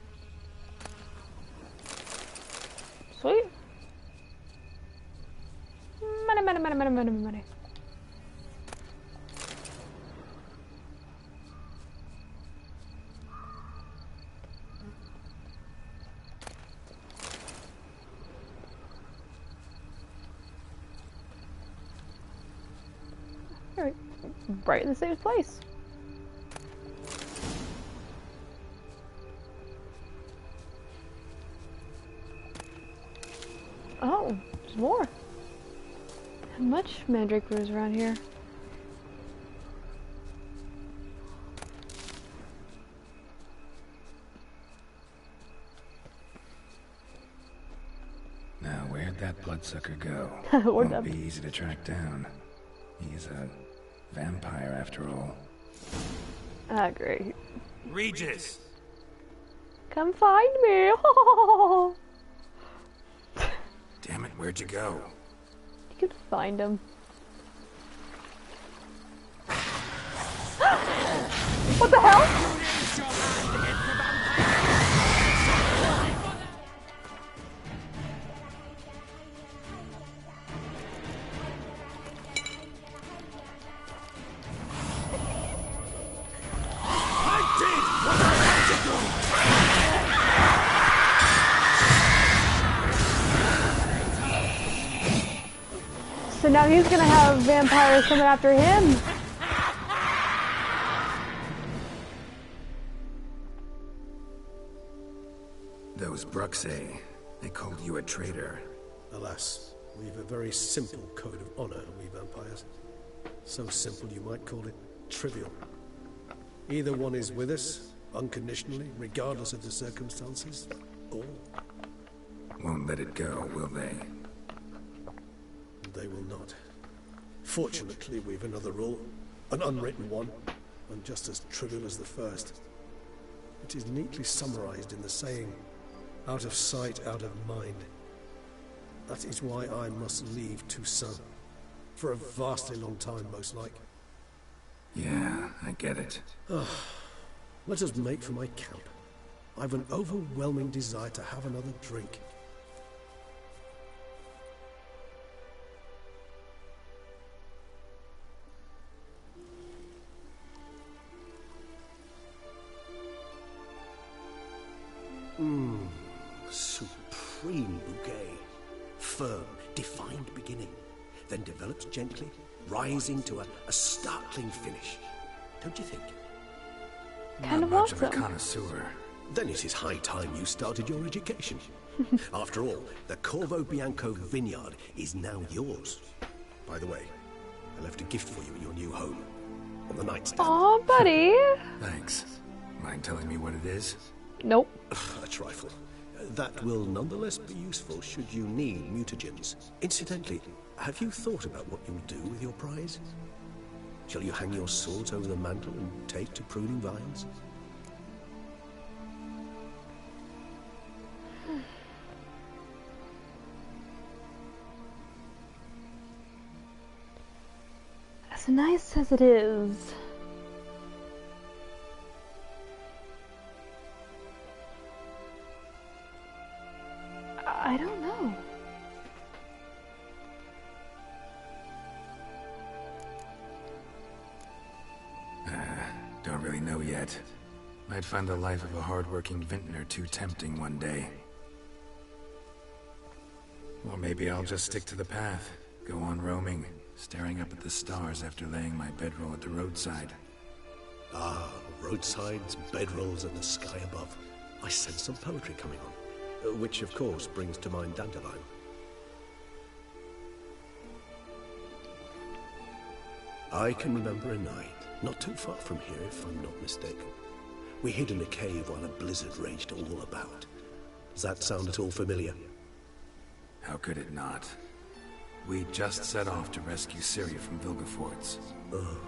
Sweet. Money, money, money, money, money, money. Alright, right in the same place. Oh, there's more. How much mandrake was around here? Now, where'd that bloodsucker go? Where'd Won't that- be easy to track down. He's a vampire, after all. Ah, great. Regis! Come find me! Damn it, where'd you go? You can find him. What the hell? So now he's gonna have vampires coming after him. Those Bruxay, they called you a traitor. Alas, we've a very simple code of honor, we vampires. So simple you might call it trivial. Either one is with us, unconditionally, regardless of the circumstances, or... Won't let it go, will they? They will not. Fortunately, we've another rule, an unwritten one, and just as trivial as the first. It is neatly summarized in the saying, out of sight, out of mind. That is why I must leave Toussaint. For a vastly long time, most like. Yeah, I get it. Let us make for my camp. I've an overwhelming desire to have another drink. Supreme bouquet. Firm, defined beginning. Then develops gently, rising to a startling finish. Don't you think? Kind of Not much of a awesome. connoisseur. Then it is high time you started your education. After all, the Corvo Bianco vineyard is now yours. By the way, I left a gift for you in your new home. On the nightstand. Aw, buddy. Thanks. Mind telling me what it is? Nope. A trifle. That will nonetheless be useful should you need mutagens. Incidentally, have you thought about what you'll do with your prize? Shall you hang your swords over the mantle and take to pruning vines? As nice as it is. I don't know. Don't really know yet. Might find the life of a hard-working vintner too tempting one day. Or maybe I'll just stick to the path, go on roaming, staring up at the stars after laying my bedroll at the roadside. Ah, roadsides, bedrolls, and the sky above. I sense some poetry coming on, which of course brings to mind Dandelion. I can remember a night, not too far from here if I'm not mistaken. We hid in a cave while a blizzard raged all about. Does that sound at all familiar? How could it not? We just set off to rescue Syria from Vilgefortz. Oh,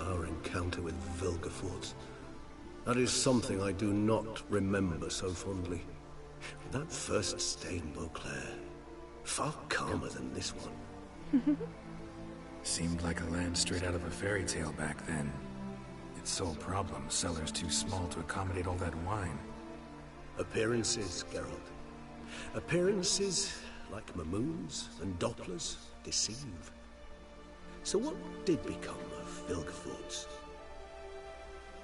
our encounter with Vilgefortz. That is something I do not remember so fondly. That first stay in Beauclair, far calmer than this one. Seemed like a land straight out of a fairy tale back then. Its sole problem, cellars too small to accommodate all that wine. Appearances, Geralt. Appearances, like Mamoons and Dopplers, deceive. So what did become of Vilgefortz?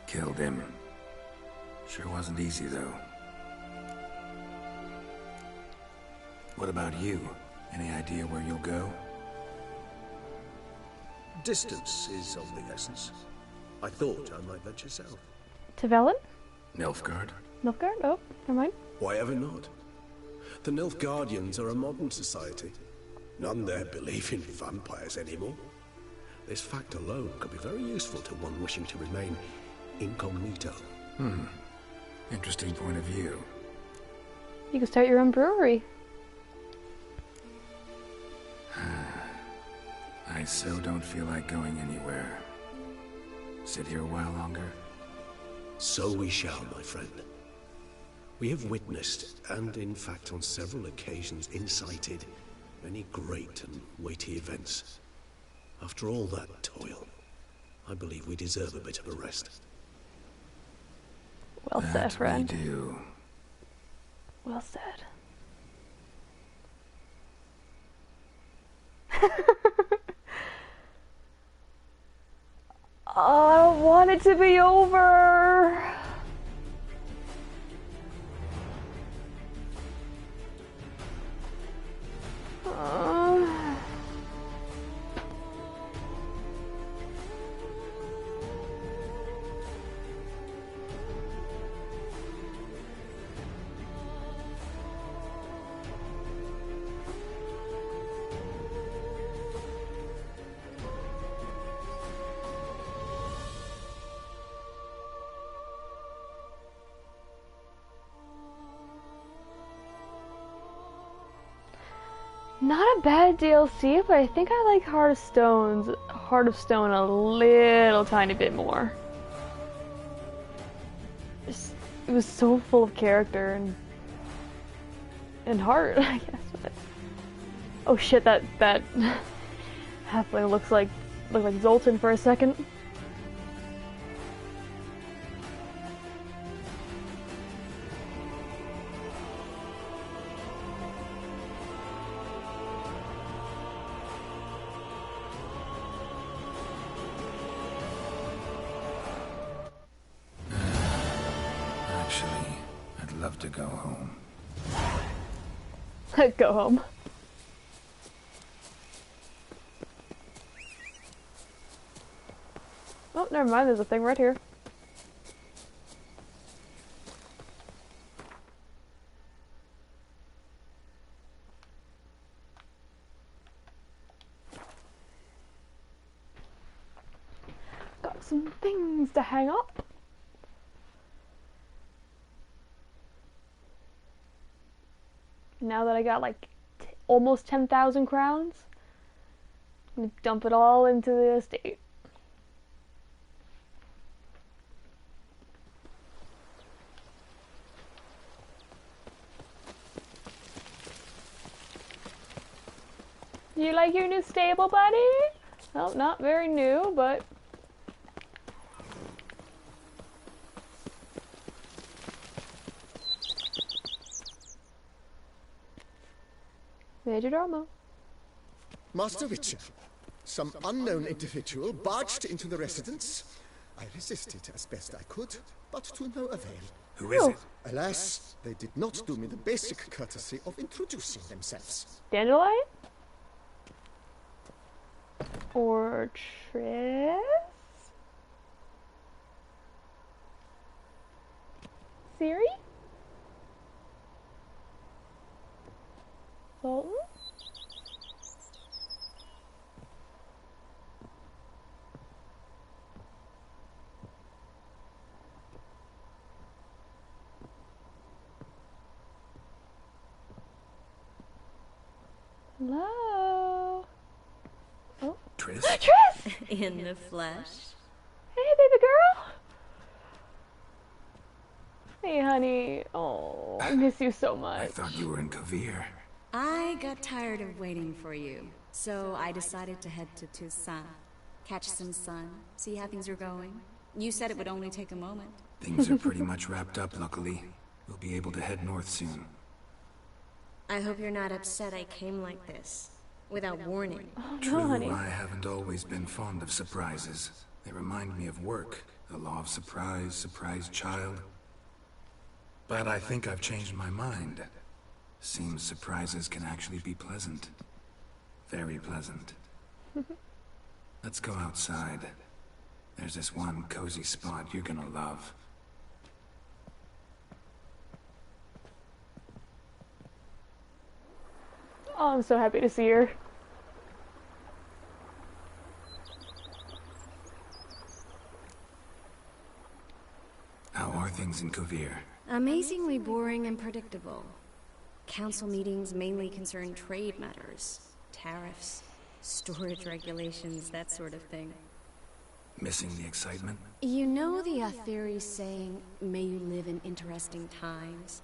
Killed him. Sure wasn't easy, though. What about you? Any idea where you'll go? Distance is of the essence. I thought I might venture south. To Velen? Nilfgaard? Nilfgaard? Oh, never mind. Why ever not? The Nilfgaardians are a modern society. None there believe in vampires anymore. This fact alone could be very useful to one wishing to remain incognito. Interesting point of view. You can start your own brewery. I so don't feel like going anywhere. Sit here a while longer? So we shall, my friend. We have witnessed, and in fact on several occasions incited, many great and weighty events. After all that toil, I believe we deserve a bit of a rest. Well said, friend. We do. Well said. Oh, I don't want it to be over. Not a bad DLC, but I think I like Heart of Stone a little tiny bit more. It was so full of character and heart, I guess. But... oh shit, that halfling looked like Zoltan for a second. To go home. Go home. Oh, never mind, there's a thing right here. Got some things to hang up. Now that I got like almost 10,000 crowns, I'm gonna dump it all into the estate. You like your new stable, buddy? Well, not very new, but... Major Domo. Master Witcher, some unknown individual barged into the residence. I resisted as best I could, but to no avail. Who is it? Alas, they did not do me the basic courtesy of introducing themselves. Dandelion? Or Triss? Siri? Sultan? Hello? Oh. Triss? Triss! In the flesh? Hey, baby girl! Hey, honey. Oh, I miss you so much. I thought you were in Kavir. I got tired of waiting for you, so I decided to head to Toussaint. Catch some sun, see how things are going. You said it would only take a moment. Things are pretty much wrapped up, luckily. We'll be able to head north soon. I hope you're not upset I came like this, without warning. Oh, True, no, honey. I haven't always been fond of surprises. They remind me of work, the law of surprise, surprise child. But I think I've changed my mind. Seems surprises can actually be pleasant. Very pleasant. Let's go outside. There's this one cozy spot you're gonna love. Oh, I'm so happy to see her. How are things in Kovir? Amazingly boring and predictable. Council meetings mainly concern trade matters, tariffs, storage regulations, that sort of thing. Missing the excitement? You know the Aetheri's saying, may you live in interesting times?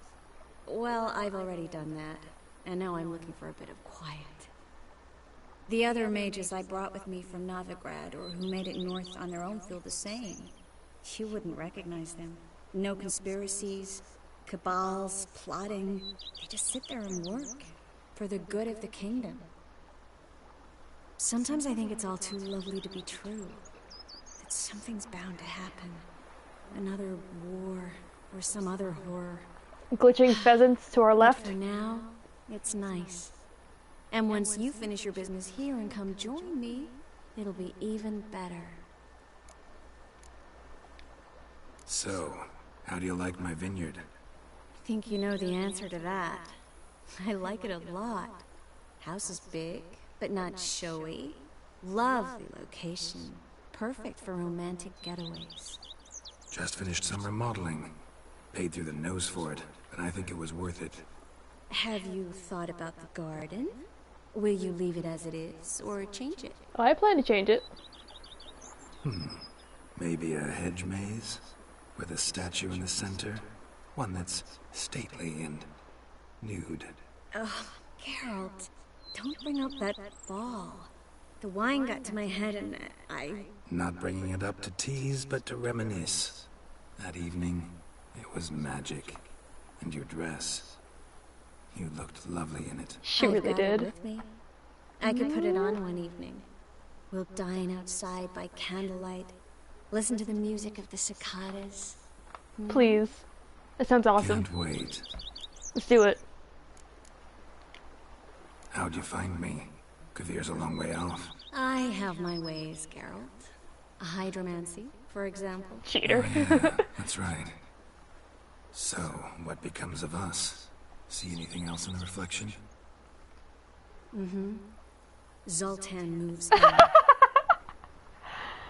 Well, I've already done that, and now I'm looking for a bit of quiet. The other mages I brought with me from Novigrad, or who made it north on their own, feel the same. You wouldn't recognize them. No conspiracies, cabals, plotting. They just sit there and work, for the good of the kingdom. Sometimes I think it's all too lovely to be true. That something's bound to happen. Another war, or some other horror. Glitching pheasants to our left. But for now, it's nice. And once you finish your business here and come join me, it'll be even better. So, how do you like my vineyard? I think you know the answer to that. I like it a lot. House is big, but not showy. Lovely location. Perfect for romantic getaways. Just finished some remodeling. Paid through the nose for it, but I think it was worth it. Have you thought about the garden? Will you leave it as it is, or change it? I plan to change it. Maybe a hedge maze? With a statue in the center? One that's stately and nude. Oh, Geralt, don't bring up that ball. The wine got to my head and I... Not bringing it up to tease, but to reminisce. That evening, it was magic. And your dress. You looked lovely in it. She really did. With me. I could put it on one evening. We'll dine outside by candlelight. Listen to the music of the cicadas. Please. That sounds awesome. Can't wait. Let's do it. How'd you find me? Kavir's a long way off. I have my ways, Geralt. Hydromancy, for example. Cheater. Oh, yeah, that's right. So, what becomes of us? See anything else in the reflection? Zoltan moves in.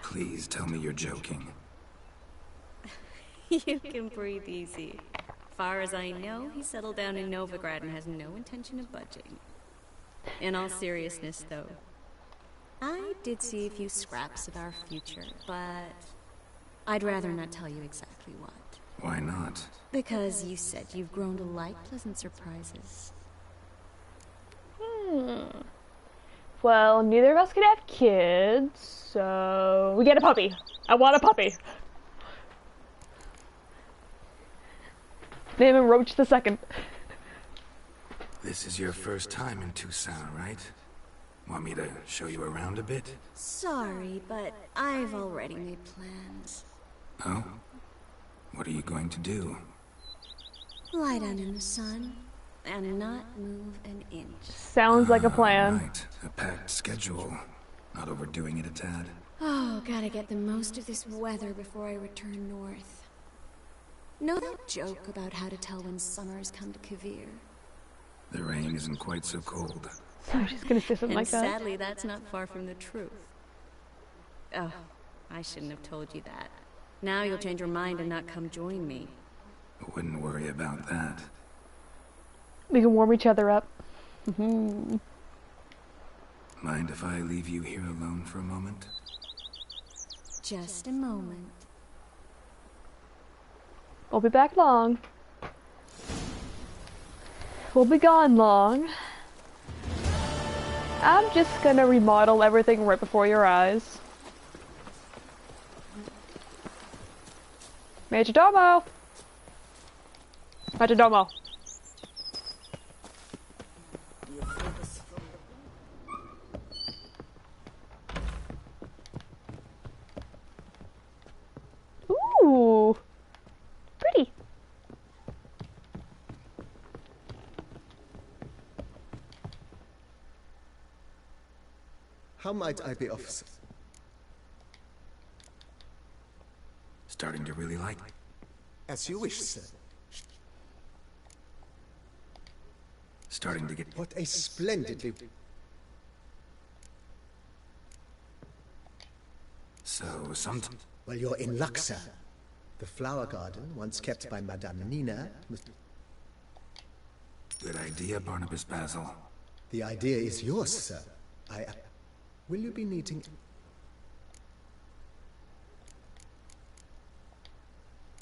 Please tell me you're joking. You can breathe easy. Far as I know, he settled down in Novigrad and has no intention of budging. In all seriousness, though, I did see a few scraps of our future, but I'd rather not tell you exactly what. Why not? Because you said you've grown to like pleasant surprises. Well, neither of us could have kids, so we get a puppy. I want a puppy. Name him Roach the Second. This is your first time in Tucson, right? Want me to show you around a bit? Sorry, but I've already made plans. Oh? What are you going to do? Lie down in the sun and not move an inch. Sounds like a plan. Right. A packed schedule. Not overdoing it a tad. Oh, gotta get the most of this weather before I return north. Know that joke about how to tell when summer's come to Kovir? The rain isn't quite so cold. I'm just gonna say something And like that. sadly, that's not far from the truth. Oh, I shouldn't have told you that. Now you'll change your mind and not come join me. Wouldn't worry about that. We can warm each other up. Mind if I leave you here alone for a moment? Just a moment. We'll be back long. We'll be gone long. I'm just gonna remodel everything right before your eyes. Majordomo! Majordomo! Ooh! Pretty! How might I be of service? Starting to really like As you wish, sir. Starting to get... What a splendidly... So, some... Well, you're in luck, sir. The flower garden, once kept by Madame Nina, was... Good idea, Barnabas Basil. The idea is yours, sir. Will you be needing...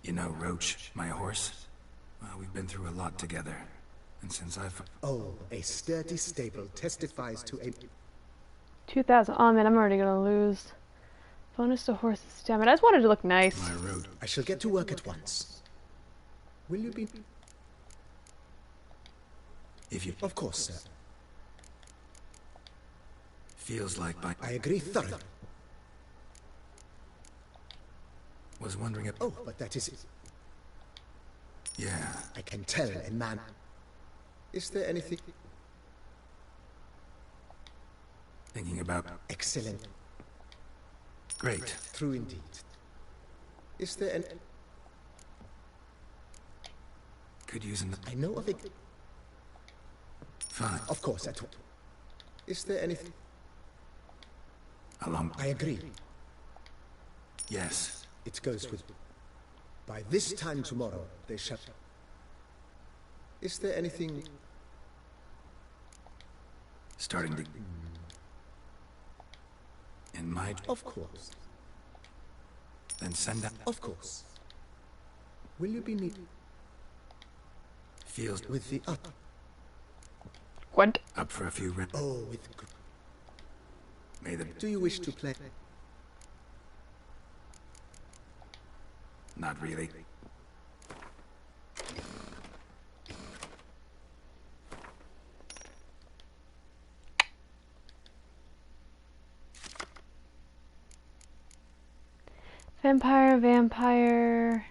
You know, Roach, my horse? Well, we've been through a lot together. And since I've... Oh, a sturdy stable testifies to a... 2,000. Oh man, I'm already gonna lose. Bonus to horse's stamina. I just wanted to look nice. My road. I shall get to work at once. Will you be... If you... Of course, sir. Feels like by... I agree thoroughly. Was wondering if... Oh, but that is it. Yeah. I can tell a man... Is there anything... Thinking about... Excellent. Great. True indeed. Is there an... Could use an... I know of it. Fine. Of course, at all. Is there anything... Along... I agree. Yes. It goes with... By this time tomorrow, they shall... Is there anything... Starting to... In my... Of course. Then send that... Of course. Will you be needed? Feels... With the up... What? Up for a few rounds. Oh, with... May the... Do you wish to play? Not really. Vampire.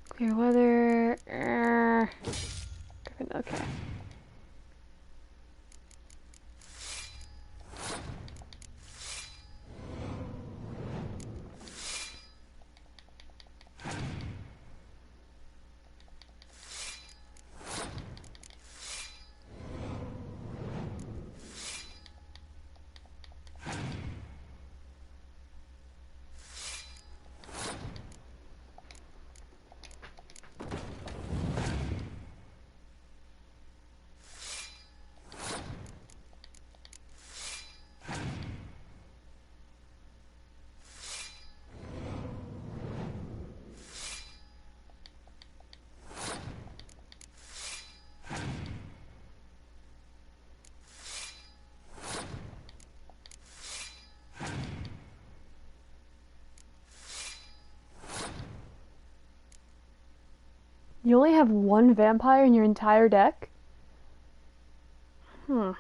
Clear weather. Okay. You only have one vampire in your entire deck? Hmm.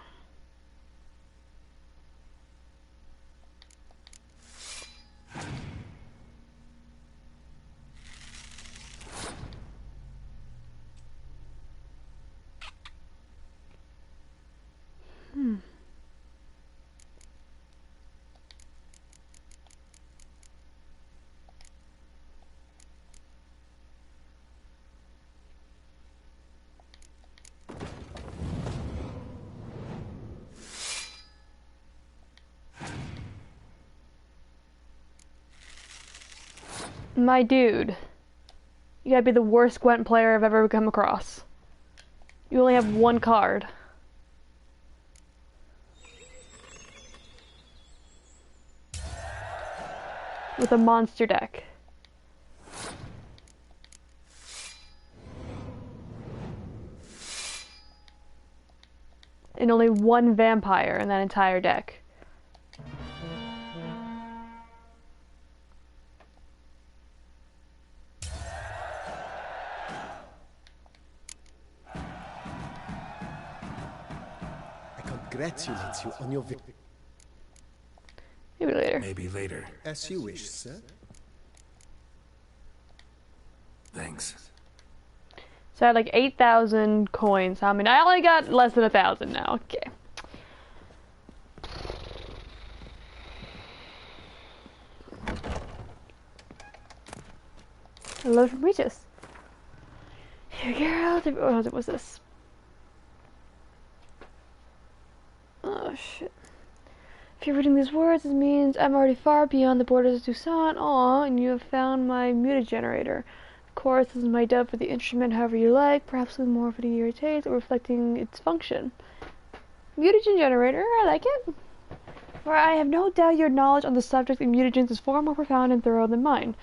My dude, you gotta be the worst Gwent player I've ever come across. You only have one card. With a monster deck. And only one vampire in that entire deck. Congratulate you on your victory. Maybe later. Maybe later. As you wish, sir. Thanks. So I had like 8,000 coins. I mean, I only got less than 1,000 now. Okay. Hello from Regis. Okay, Geralt. Oh, what was this? Oh shit. If you're reading these words, it means I'm already far beyond the borders of Toussaint. Aw, and you have found my mutagenerator. Of course, this is my dub for the instrument, however you like, perhaps with more of an irritates or reflecting its function. Mutagen generator, I like it. For I have no doubt your knowledge on the subject of mutagens is far more profound and thorough than mine.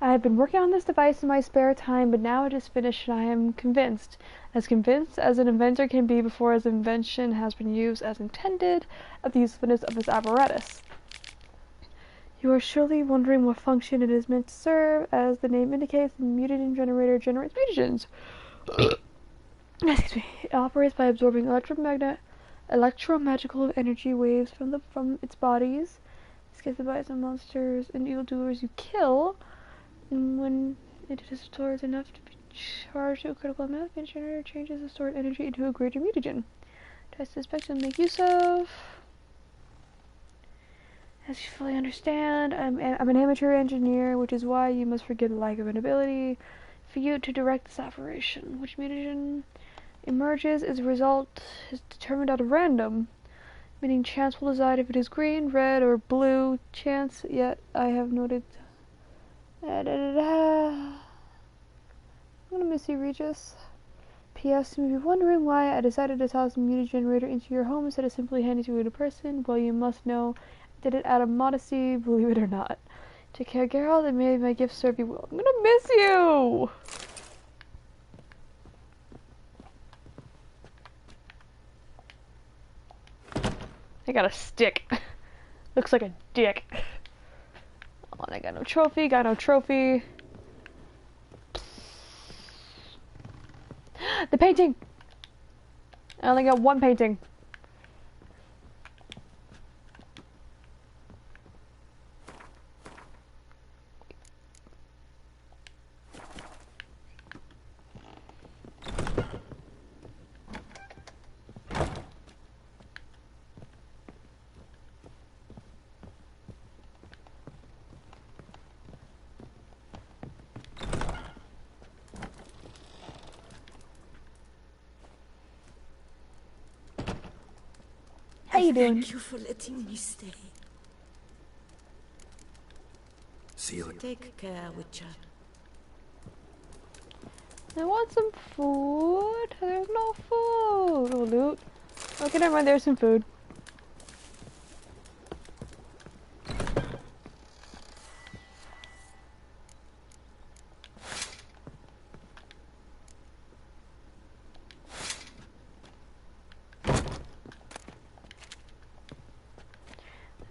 I have been working on this device in my spare time, but now it is finished and I am convinced as an inventor can be before his invention has been used as intended, of the usefulness of this apparatus. You are surely wondering what function it is meant to serve. As the name indicates, the mutagen generator generates mutagens. Excuse me. It operates by absorbing electromagical energy waves from its bodies. This gets the bites of monsters and evildoers you kill. And when it is stored enough to be charged to a critical amount, the generator changes the stored energy into a greater mutagen. I suspect you'll make use of. As you fully understand, I'm an amateur engineer, which is why you must forgive the lack of an ability for you to direct this operation. Which mutagen emerges as a result is determined out of random, meaning chance will decide if it is green, red, or blue. Chance, yet I have noted. I'm gonna miss you, Regis. P.S. You may be wondering why I decided to toss a mutagenerator into your home instead of simply handing it to a person. Well, you must know I did it out of modesty, believe it or not. Take care, Geralt, and may my gift serve you well. I'm gonna miss you! I got a stick. Looks like a dick. Oh, and I got no trophy, The painting! I only got one painting. How you doing? Thank you for letting me stay. Seal it. Take care, Witcher. I want some food. There's no food. Oh, loot. Okay, never mind. There's some food.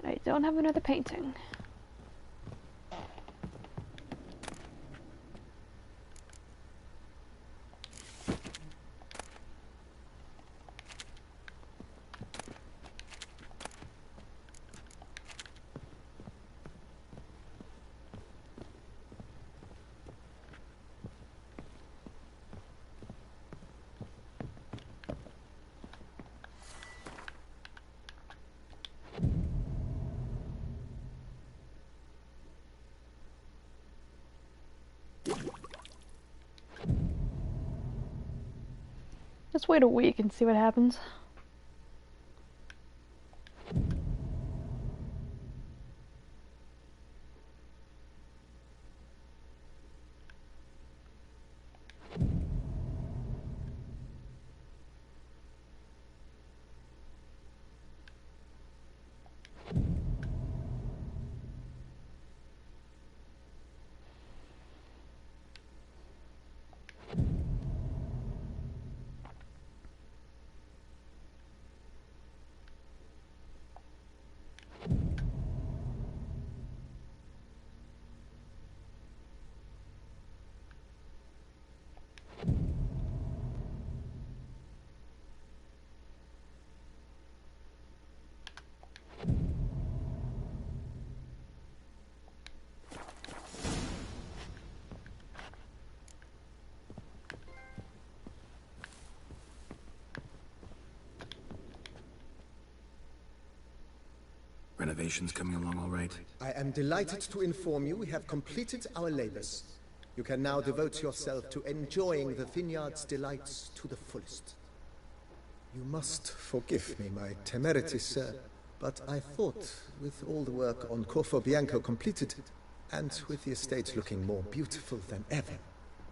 I don't have another painting. Let's wait a week and see what happens. Renovations coming along all right? I am delighted to inform you we have completed our labors. You can now devote yourself to enjoying the vineyard's delights to the fullest. You must forgive me my temerity, sir, but I thought, with all the work on Corfo Bianco completed, and with the estate looking more beautiful than ever,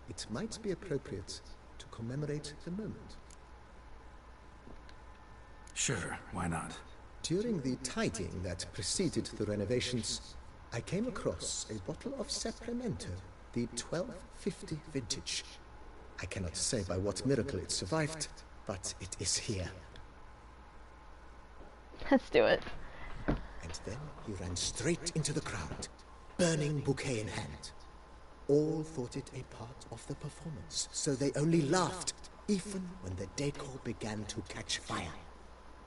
it might be appropriate to commemorate the moment. Sure, why not? During the tidying that preceded the renovations, I came across a bottle of Sapramento, the 1250 vintage. I cannot say by what miracle it survived, but it is here. Let's do it. And then he ran straight into the crowd, burning bouquet in hand. All thought it a part of the performance, so they only laughed, even when the decor began to catch fire.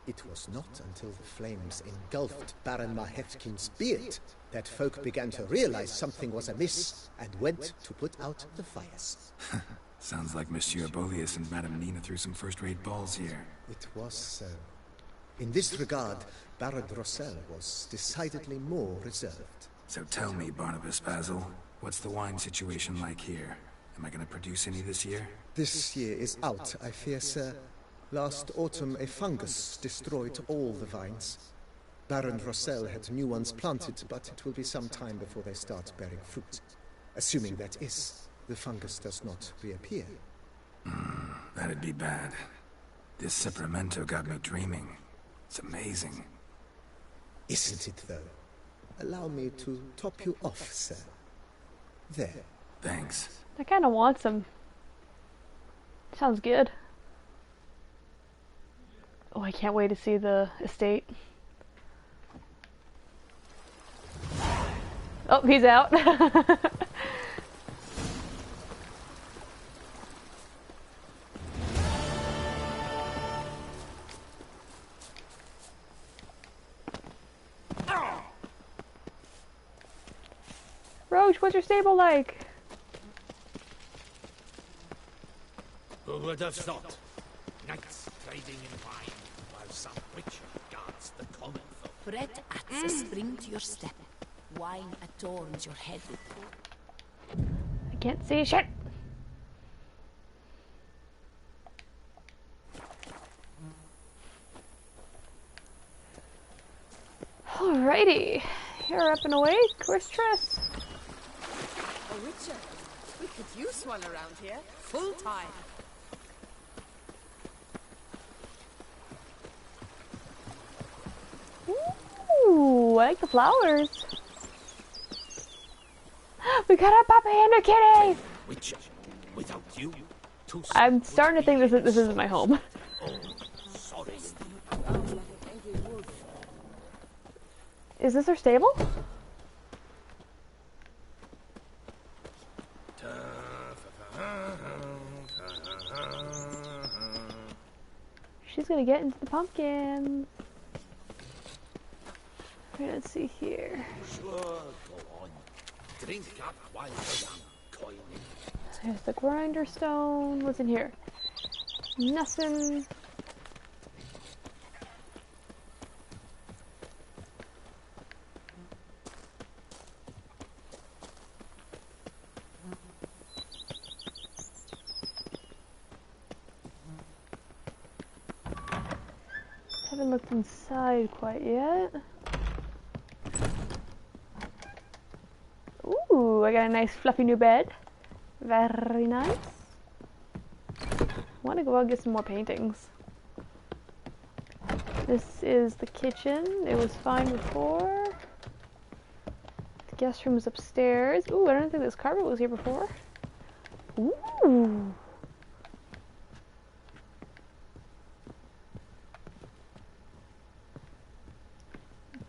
It was not until the flames engulfed Baron Mahefkin's beard that folk began to realize something was amiss and went to put out the fires. Sounds like Monsieur Bolius and Madame Nina threw some first-rate balls here. It was so. In this regard, Baron Rossel was decidedly more reserved. So tell me, Barnabas Basil, what's the wine situation like here? Am I gonna produce any this year? This year is out, I fear, sir. Last autumn, a fungus destroyed all the vines. Baron Rossel had new ones planted, but it will be some time before they start bearing fruit. Assuming, that is, the fungus does not reappear. That'd be bad. This Sapramento got me dreaming. It's amazing. Isn't it, though? Allow me to top you off, sir. There. Thanks. I kind of want some. Sounds good. Oh, I can't wait to see the estate. Oh, he's out. Roach, what's your stable like? Who would have thought? Knights trading in wine, while some witcher guards the common folk. Bread adds a spring to your step. Wine adorns your head. I can't see shit. Alrighty, you're up and awake. Where's Triss? A witcher. We could use one around here. Full time. Ooh, I like the flowers. We got a puppy and a kitty! Witcher, without you, I'm starting to think this isn't my home. Oh, sorry. Is this her stable? She's gonna get into the pumpkin. Okay, let's see here. Sure, go on. Drink up while the young coin. There's the grinder stone. What's in here? Nothing. Haven't looked inside quite yet. Ooh, I got a nice fluffy new bed. Very nice. I want to go out and get some more paintings. This is the kitchen. It was fine before. The guest room is upstairs. Ooh, I don't think this carpet was here before. Ooh.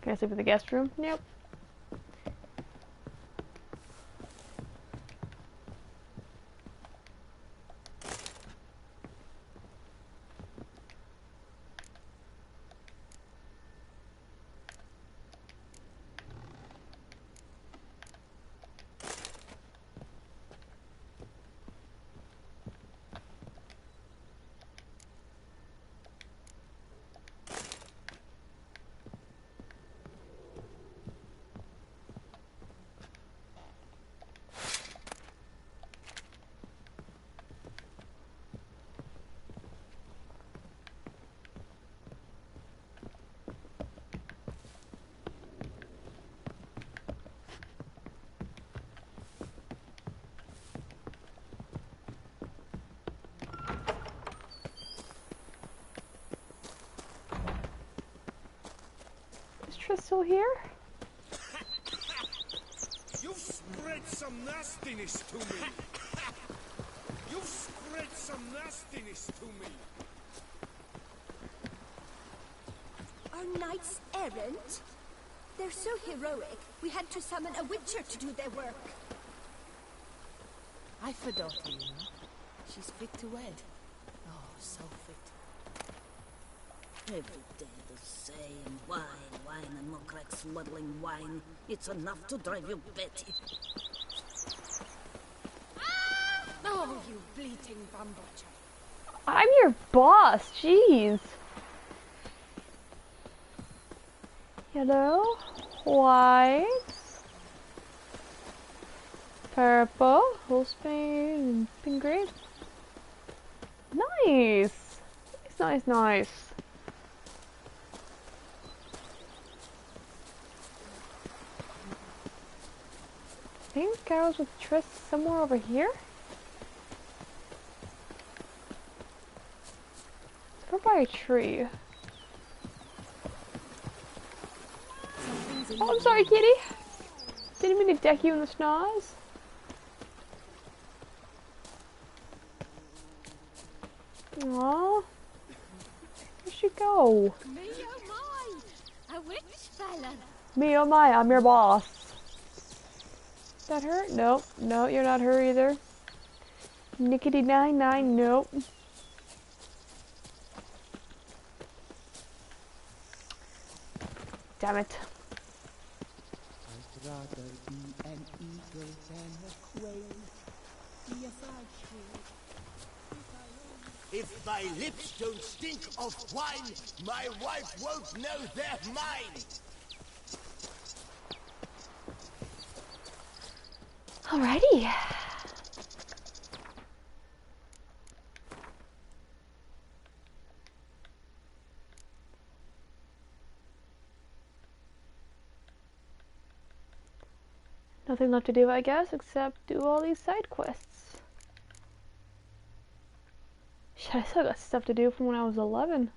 Can I sleep in the guest room? Nope. Triss still here? You've spread some nastiness to me. You've spread some nastiness to me. Are knights errant? They're so heroic, we had to summon a witcher to do their work. I've a daughter, you know. She's fit to wed. Oh, so fit. Every day the same. Wine, wine, and more crack smuggling wine. It's enough to drive you batty. Oh, you bleating bumblebee. I'm your boss, jeez. Yellow, white, purple, whole Spain, pink green. Nice! Nice, nice. I think Carol's with Triss somewhere over here. It's over by a tree. Oh, I'm sorry, kitty. Didn't mean to deck you in the schnoz. Aww. Where'd she go? Me oh my! A witch fella! Me oh my, I'm your boss. Is that her? Nope. No, you're not her either. Nickety-99, nope. Damn it. I'd rather be an eagle than a quail. Yes, I should. If my lips don't stink of wine, my wife won't know they're mine. Alrighty. Nothing left to do, I guess, except do all these side quests. Shit, I still got stuff to do from when I was 11.